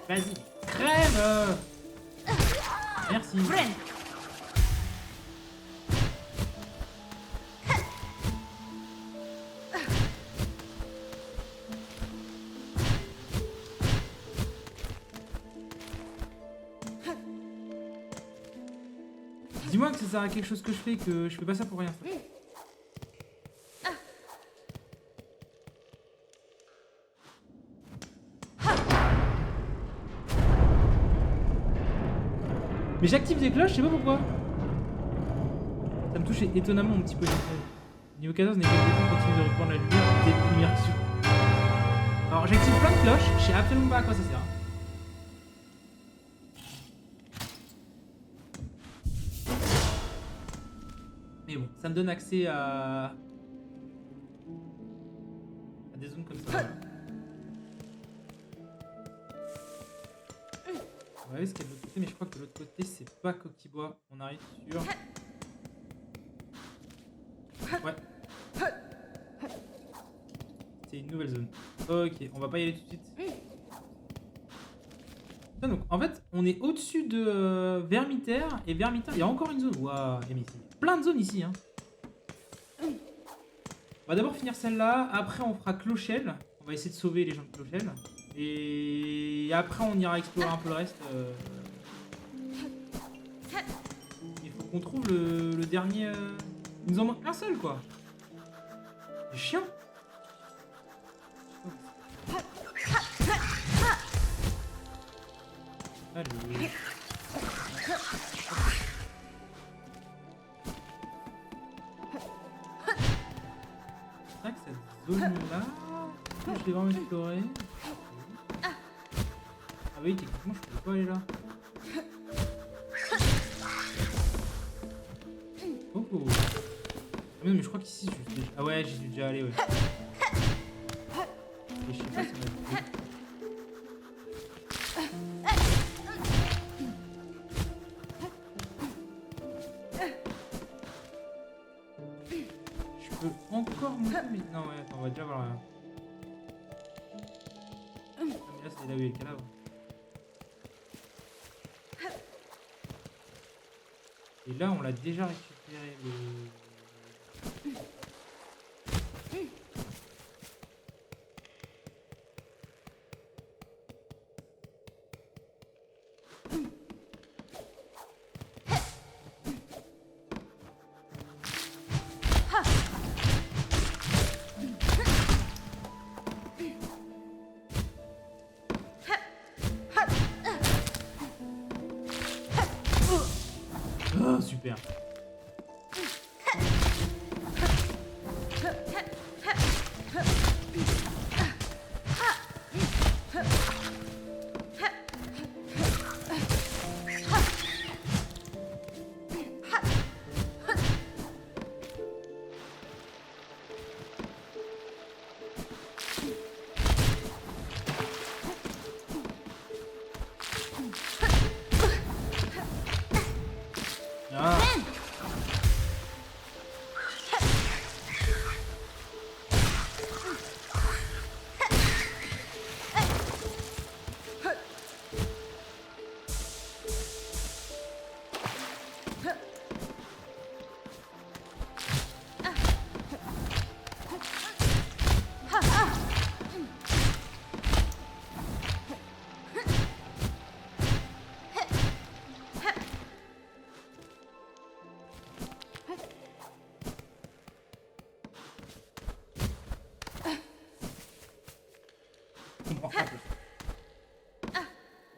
Vas-y, crève! Merci. Friend. Dis-moi que ça sert à quelque chose que je fais, que je fais pas ça pour rien. Mais j'active des cloches, je sais pas pourquoi. Ça me touche étonnamment un petit peu. Niveau 14, n'est pas continue de reprendre la lumière des lumières sur. Alors j'active plein de cloches, je sais absolument pas à quoi ça sert. Mais bon, ça me donne accès à des zones comme ça. Voilà. On va voir ce qu'il y a de l'autre côté, mais je crois que de l'autre côté, c'est pas Coquille-Bois. On arrive sur... Ouais. C'est une nouvelle zone. Ok, on va pas y aller tout de suite. Ça, donc, en fait, on est au-dessus de Vermitaire. Et Vermitaire, il y a encore une zone. Waouh, il y a plein de zones ici. Hein. On va d'abord finir celle-là. Après, on fera Clochelle. On va essayer de sauver les gens de Clochelle. Et après, on ira explorer un peu le reste. Il faut qu'on trouve le dernier... Il nous en manque un seul, quoi. C'est chiant. Allez. C'est vrai que cette zone-là... Je l'ai vraiment explorée. Ah oui, techniquement, je peux pas aller là. Oh, oh. Ah mais je crois qu'ici, je suis... Ah ouais, j'y suis déjà allé, ouais. Et je sais pas si on a dit. Je peux encore monter, mais... Non, ouais, attends, on va déjà voir là. Ah, mais là, c'est là où il y a le cadavre. Et là, on l'a déjà récupéré le... Oh, super. Ah.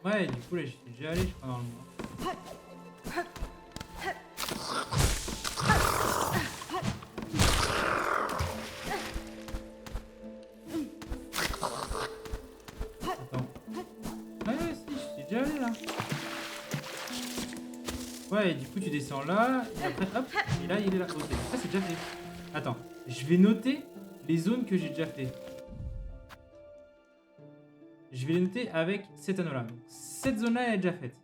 Ouais, du coup, là, j'y suis déjà allé, je crois, dans le mois. Attends. Ouais, si, je suis déjà allé, là. Ouais, et du coup, tu descends là, et après, hop, et là, il est là. Ok, ça, c'est déjà fait. Attends, je vais noter les zones que j'ai déjà fait. Je vais les noter avec cet anneau-là. Donc, cette zone-là, elle est déjà faite.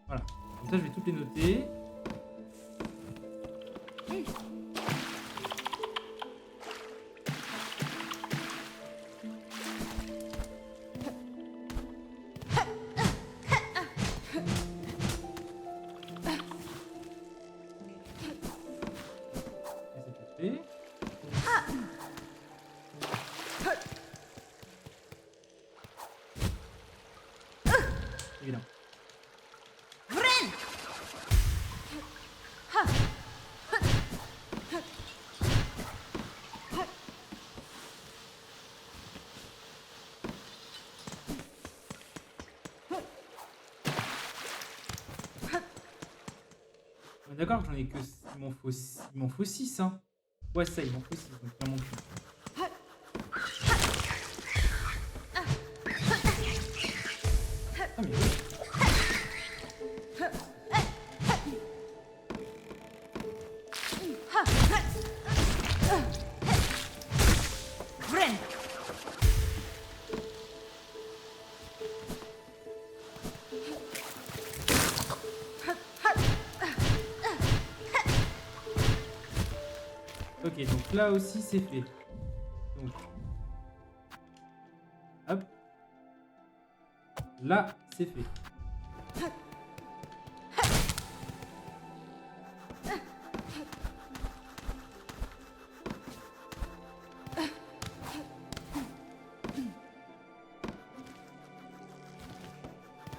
Voilà. Comme ça, je vais toutes les noter. Et c'est tout fait. Évidemment. Vren! On est d'accord, j'en ai que. Il m'en faut 6, hein. Ouais, ça, il m'en faut 6, donc il en manque une. Ah, mais oui. Vren! Ok, donc là aussi, c'est fait. Donc. Hop. Là, c'est fait.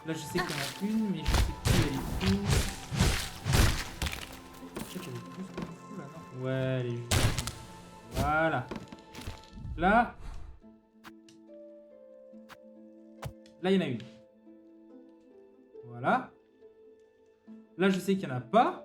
Là, je sais qu'il y en a une, mais je sais plus elle est où. Je sais qu'elle est juste au bout, là, non? Ouais, elle est juste ici. Voilà. Là. Là, il y en a une. Voilà. Là, je sais qu'il n'y en a pas.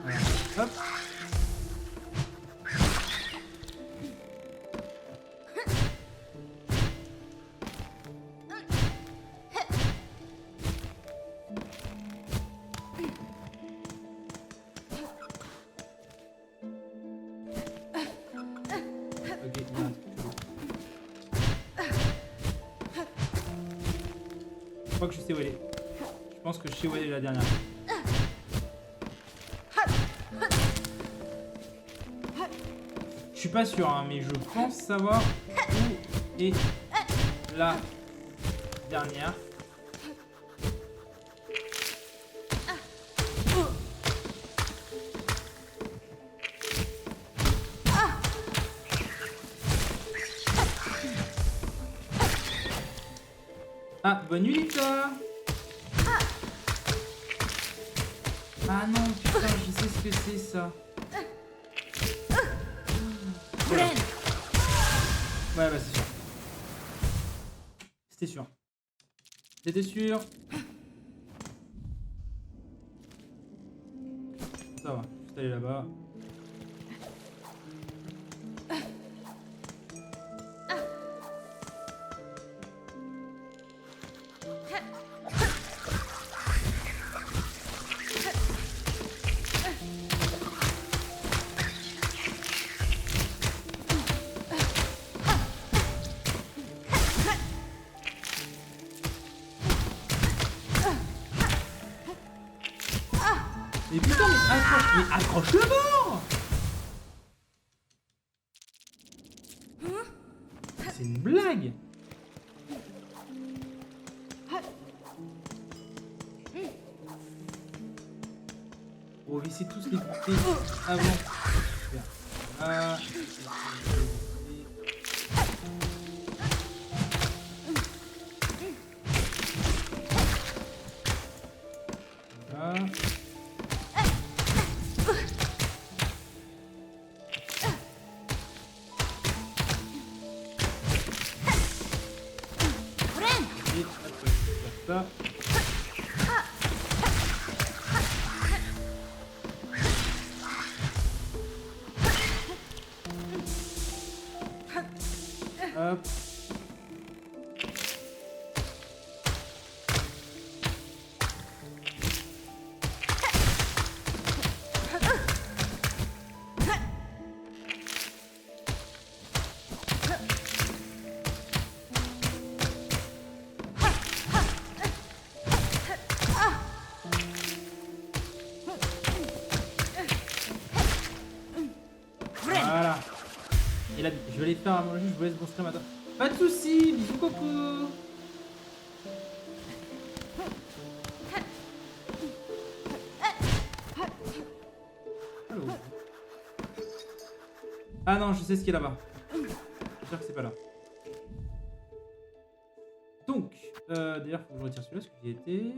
Voilà. Hop. Ok, il y en a un truc chelou. Je crois que je sais où elle est. Je pense que je sais où elle est la dernière. Je suis pas sûr, hein, mais je pense savoir où est la dernière. Ah, bonne nuit, toi. Ah non, putain, je sais ce que c'est, ça. Voilà. Vren! Ouais, bah c'est sûr. C'était sûr. C'était sûr. Ça va, juste aller là-bas. Mais putain, mais accroche le bord. C'est On va essayer de tous les buter avant. Super. Voilà. Voilà. Et hop, je vais faire ça. Hop. Voilà. Et là, je vais les faire à manger, je vous laisse construire maintenant. Pas de soucis, bisous coco. Allô. Ah non, je sais ce qui est là-bas. J'espère que c'est pas là. Donc, d'ailleurs, faut que je retire celui-là, parce que j'y étais.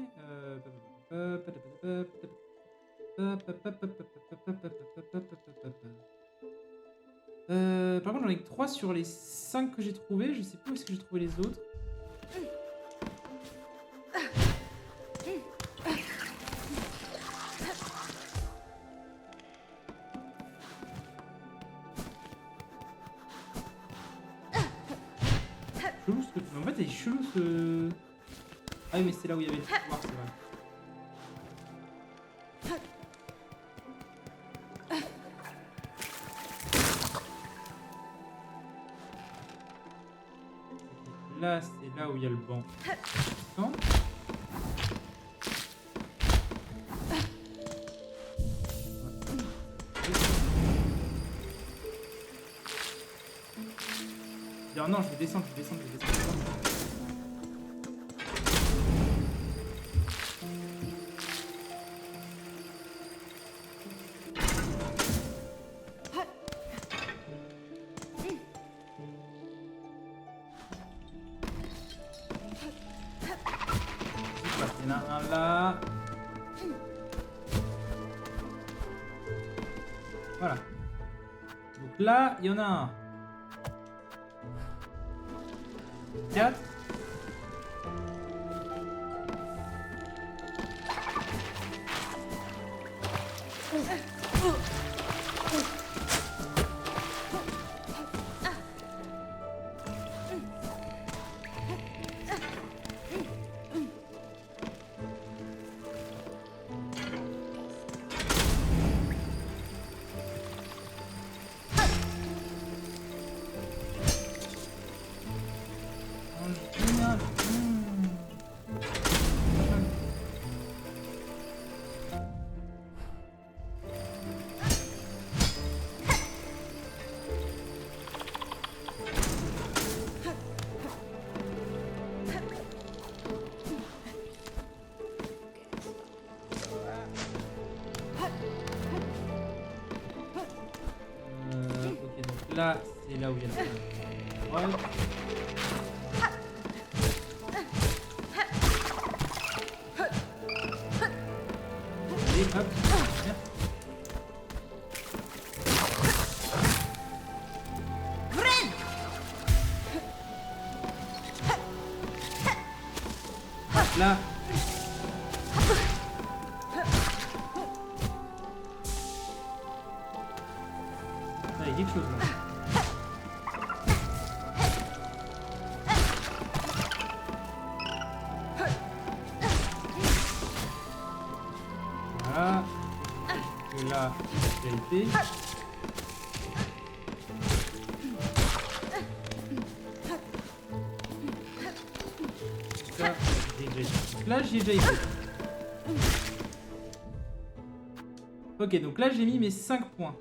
Par contre, j'en ai que 3 sur les 5 que j'ai trouvés. Je sais pas où est-ce que j'ai trouvé les autres. Chelou ce truc. Mais en fait, il est chelou ce. Ah oui, mais c'est là où il y avait le pouvoir, c'est vrai. Là, c'est là où il y a le banc. Non ? Alors non, je vais descendre, je vais descendre, je vais descendre. Il y en a un là. Voilà. Donc là, il y en a un. 4. Ok, donc là, c'est là où il y a la droite. Et hop, merde. Là. Ah, il y a quelque chose là. Voilà. Et là, ça a été. Ça, j'ai déjà été. Donc là, j'ai déjà été. Ok, donc là, j'ai mis mes 5 points.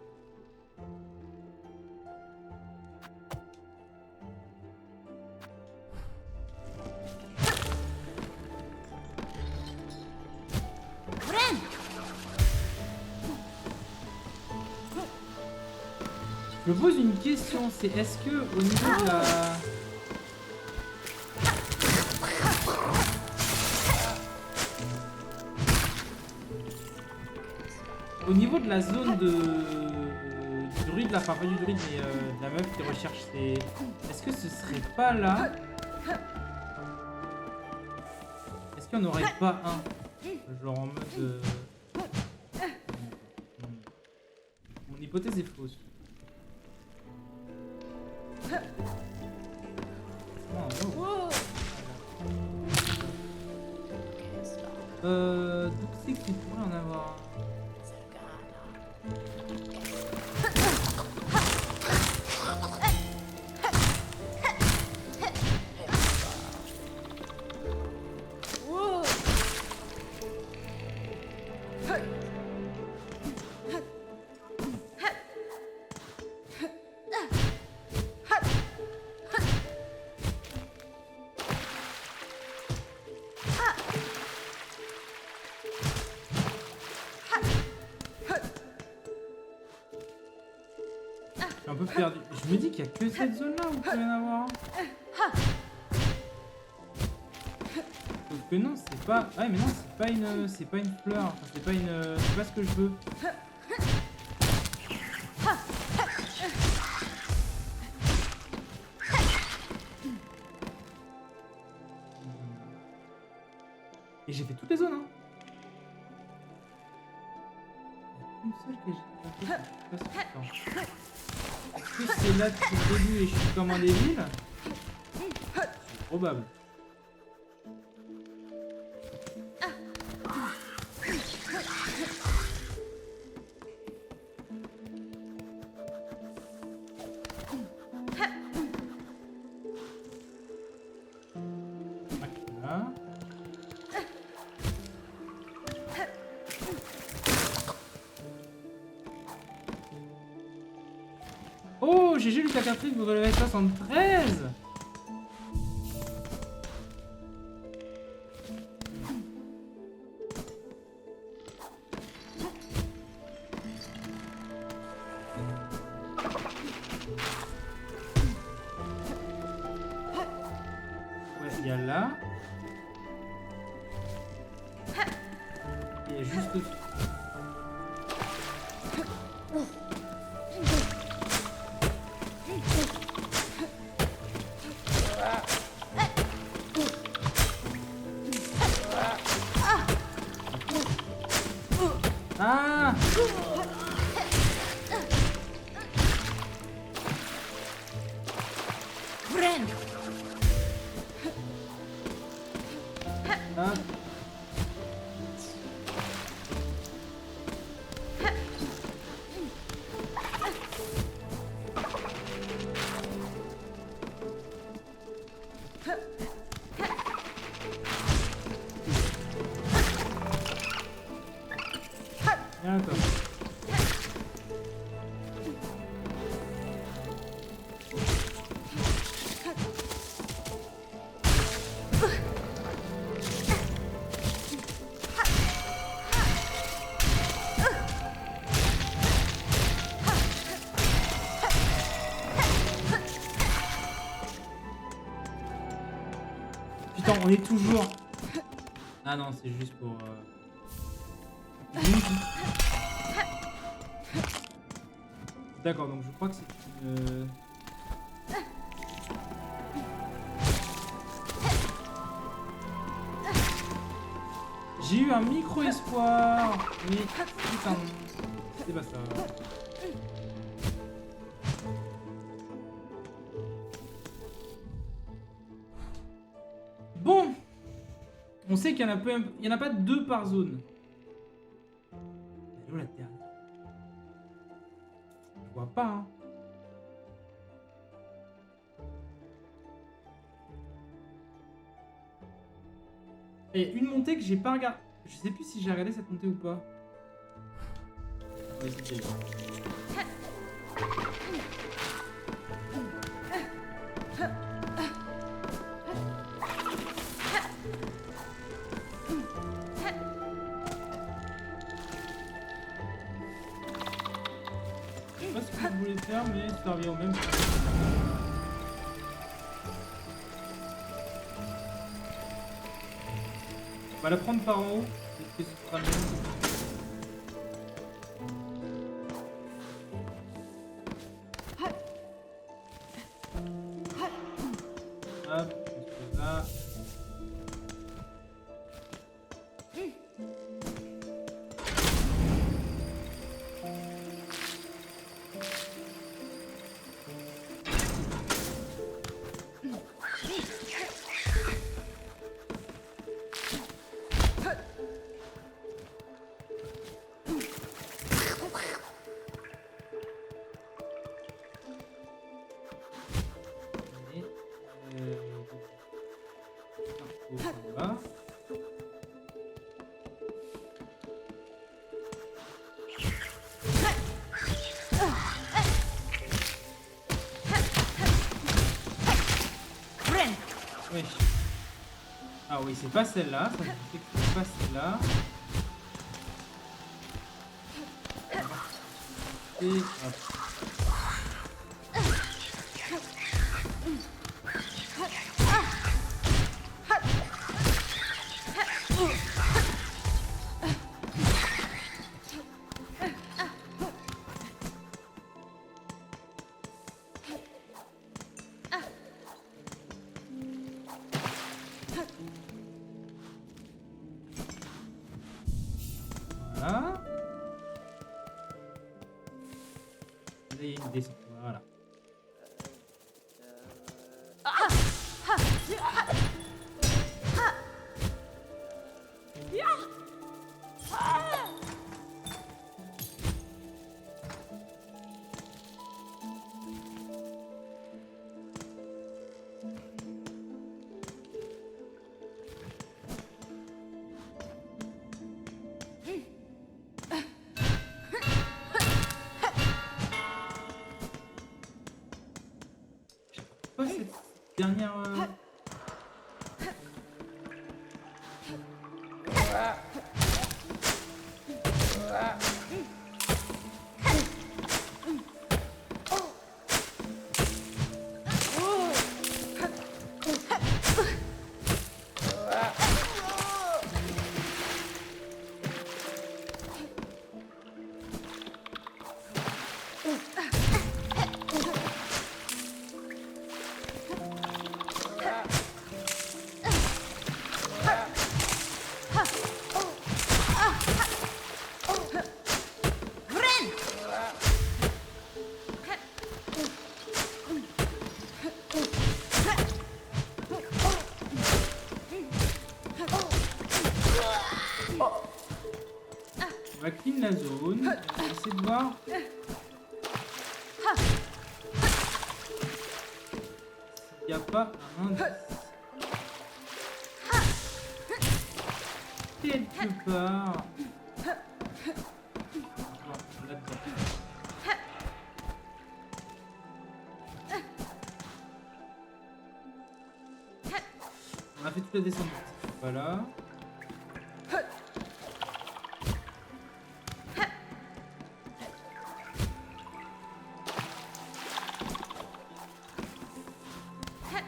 Je me pose une question, c'est est-ce que au niveau de la... Au niveau de la zone du druide, là, enfin pas du druide, mais de la meuf qui recherche ses... Est-ce que ce serait pas là? Est-ce qu'il n'y en aurait pas un? Genre en mode... Mon hypothèse est fausse. Oh, no. Donc c'est qu'il pourrait en avoir un. Un peu perdu. Je me dis qu'il y a que cette zone là où il peut y en avoir un. Sauf que non, c'est pas. Ouais mais non, c'est pas une fleur. Enfin, c'est pas une. C'est pas ce que je veux. Et j'ai fait toutes les zones hein. Il y a une seule que j'ai pas fait. Est-ce que c'est là depuis le début et je suis comme un débile? C'est probable. Là. Oh, GG Lucas Catherine, vous relevez 73. Ouais, il y a là. Il y a juste au-dessus. Ah! Friend. Ah. Viens toi. Putain, on est toujours... Ah non, c'est juste pour... D'accord, donc je crois que c'est une... J'ai eu un micro-espoir, mais putain, c'est pas ça. Bon, on sait qu'il y en a peu, il y en a pas deux par zone. Elle est où la dernière? Je vois pas. Hein. Et une montée que j'ai pas regardé. Je sais plus si j'ai regardé cette montée ou pas. Vas-y, je sais pas ce que vous voulez faire. cher, mais ça revient au même. On va la prendre par en haut. Est-ce que ce sera mieux? Hop, juste là. Voilà. Vren. Oui. Ah oui, c'est pas celle-là. Ça me fait que c'est pas celle-là. Et hop. Voilà. Là, il y a une descente. Voilà. Quoi cette dernière... Vren. On va clean la zone. On va essayer de voir. S'il n'y a pas un indice. Quelque part. Bon, là-dedans. On a fait toute la descente. Voilà.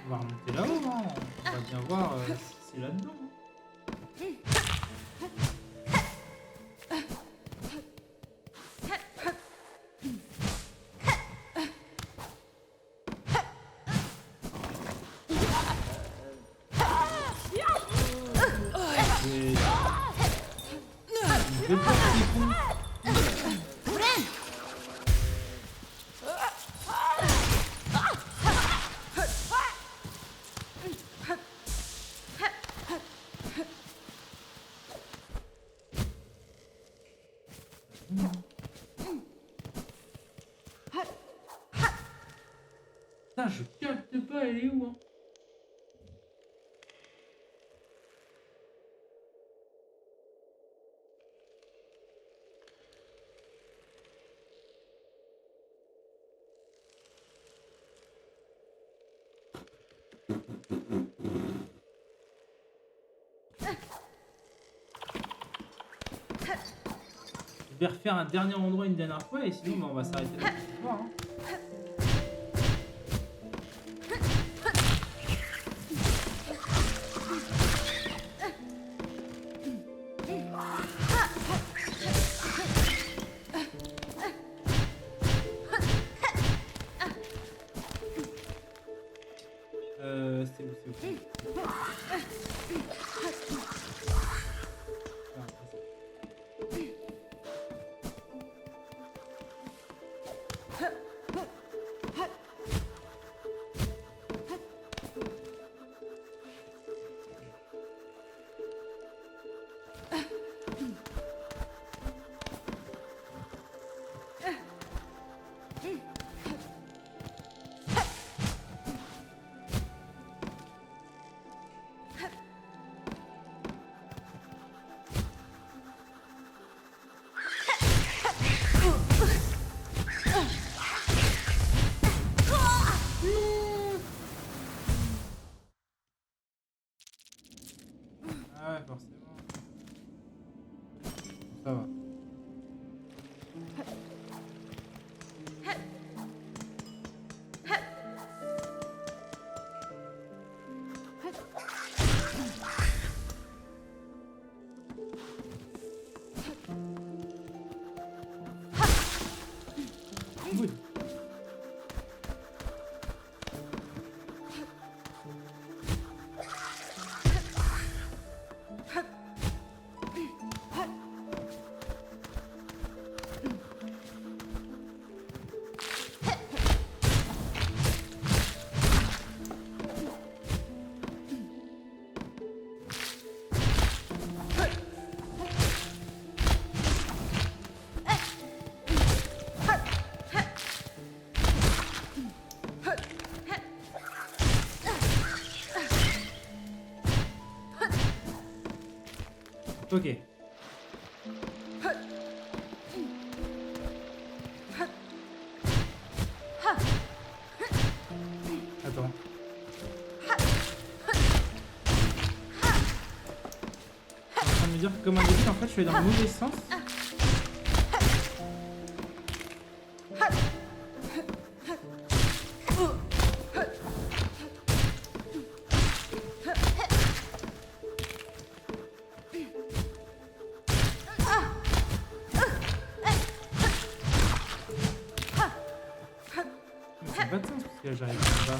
On va remonter là-haut, hein. On va bien voir si c'est là-dedans. Une belle partie des cons. Vren. Putain, je capte pas, elle est où, hein? Je vais refaire un dernier endroit une dernière fois et sinon bah, on va s'arrêter là pour ce soir, hein. Ah ouais, forcément. Ça va. Oui. Ok. Attends. Je suis en train de me dire que comme un début, en fait, je suis allé dans le mauvais sens. Mais ça n'a pas de sens parce que là, j'arrive pas.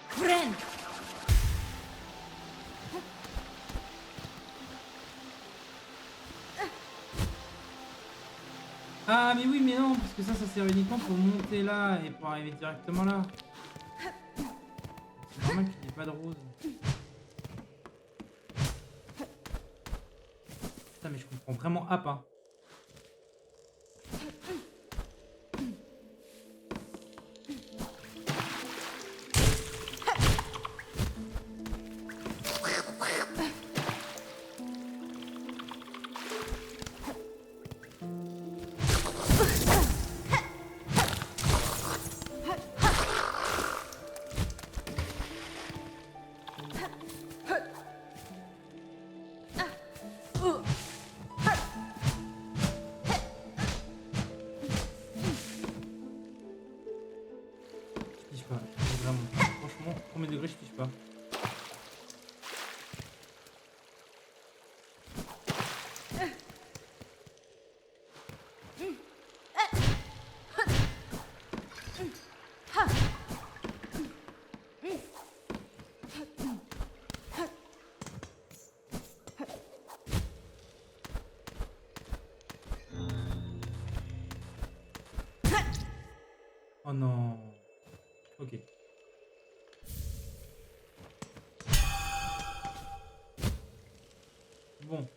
Friend. Ah mais oui mais non parce que ça sert uniquement pour monter là et pour arriver directement là. C'est normal qu'il n'y ait pas de rose. Putain mais je comprends vraiment App hein. Je pige pas, vraiment. Franchement, premier degré je pige pas. Oh non. Ok. Bon.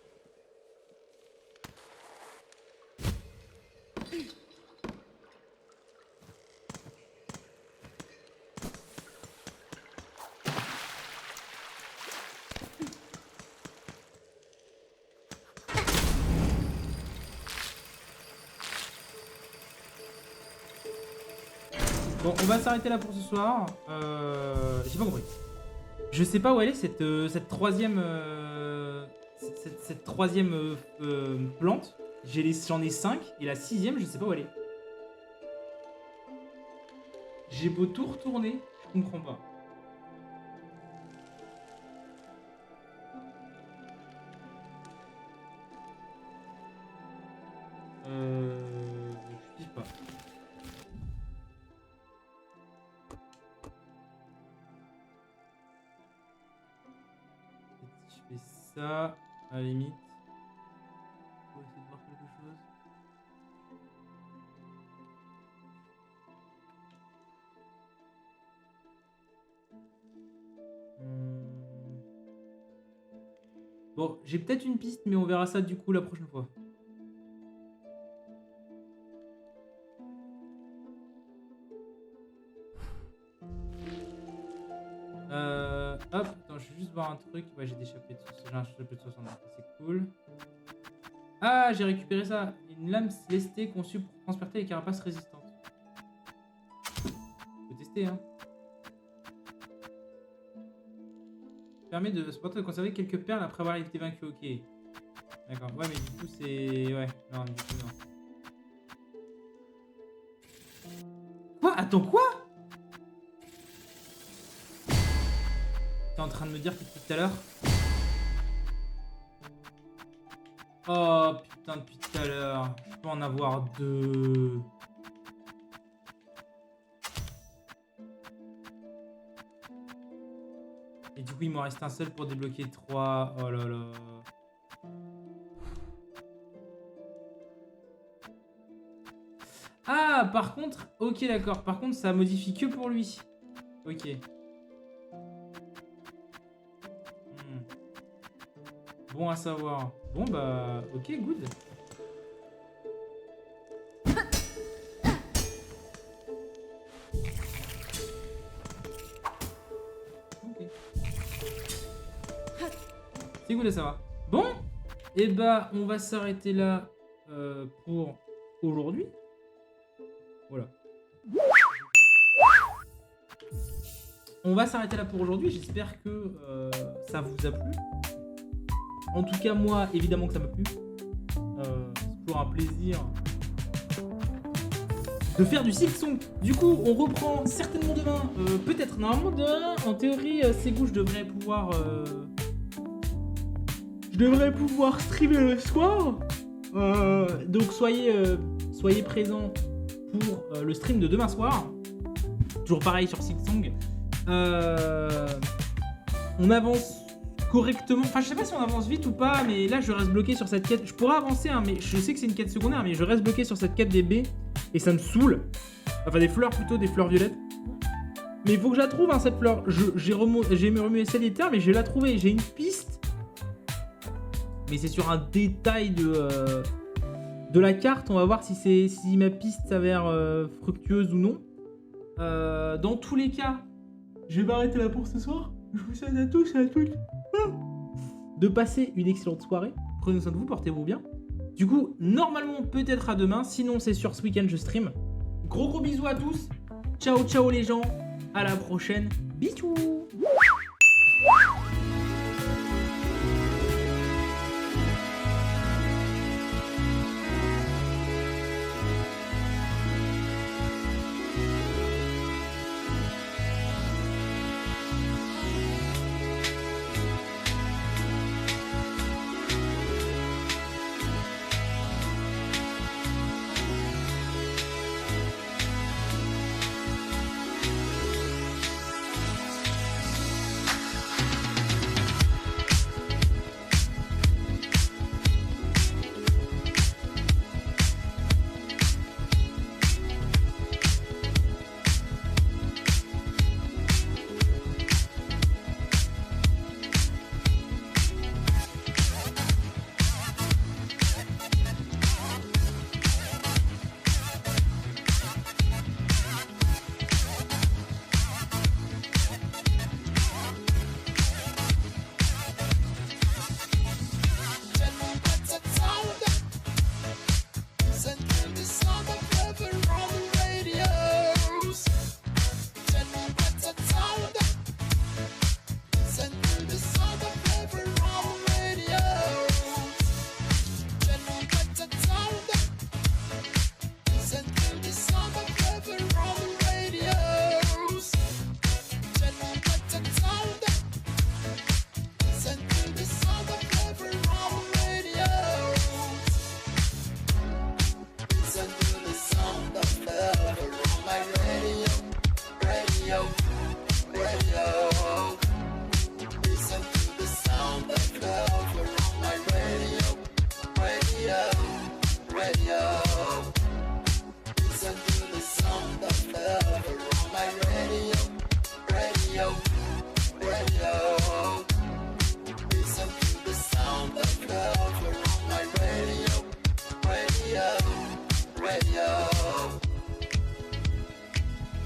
Bon, on va s'arrêter là pour ce soir. J'ai pas compris. Je sais pas où elle est cette troisième cette troisième plante. J'en ai 5 et la sixième, je sais pas où elle est. J'ai beau tout retourner, je comprends pas. Je kiffe pas. Si je fais ça, à la limite. On va essayer de voir quelque chose. Bon, j'ai peut-être une piste, mais on verra ça du coup la prochaine fois. Hop, attends, je vais juste voir un truc. Ouais, j'ai des chapeaux de 60, c'est cool. Ah, j'ai récupéré ça. Une lame célestée conçue pour transporter les carapaces résistantes. Faut tester, hein. Permet de se conserver quelques perles après avoir été vaincu. Ok. D'accord. Ouais, mais du coup, c'est... Ouais. Non, du coup, non. Quoi? Attends, quoi? T'es en train de me dire que depuis tout à l'heure? Oh, putain, depuis tout à l'heure. Je peux en avoir 2. Et du coup, il m'en reste un seul pour débloquer 3. Oh là là. Ah, par contre... Ok, d'accord. Par contre, ça modifie que pour lui. Ok. Bon à savoir. Bon, bah... Ok, good. C'est cool de savoir. Bon, et bah on va s'arrêter là pour aujourd'hui. Voilà. On va s'arrêter là pour aujourd'hui. J'espère que ça vous a plu. En tout cas, moi, évidemment que ça m'a plu. C'est toujours un plaisir de faire du Silksong. Du coup, on reprend certainement demain. Peut-être, normalement demain, en théorie, c'est goût, je devrais pouvoir streamer le soir. Donc soyez présents pour le stream de demain soir. Toujours pareil sur Silksong. On avance correctement. Enfin, je sais pas si on avance vite ou pas, mais là je reste bloqué sur cette quête. Je pourrais avancer, hein, mais je sais que c'est une quête secondaire, mais je reste bloqué sur cette quête des baies et ça me saoule. Enfin, des fleurs plutôt, des fleurs violettes. Mais il faut que je la trouve, hein, cette fleur. J'ai remué celle des terres, mais je vais la trouver. J'ai une piste. Mais c'est sur un détail de la carte. On va voir si ma piste s'avère fructueuse ou non. Dans tous les cas, je vais m'arrêter là pour ce soir. Je vous souhaite à tous et à toutes de passer une excellente soirée. Prenez soin de vous, portez-vous bien. Du coup, normalement, peut-être à demain. Sinon, c'est sur ce week-end, je stream. Gros bisous à tous. Ciao, ciao les gens. À la prochaine. Bisous.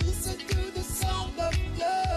Listen to the sound of love.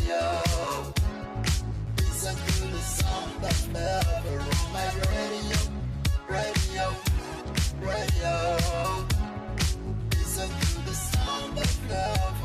radio. Listen to the song that's never on my radio. Radio, radio. Listen to the song that's never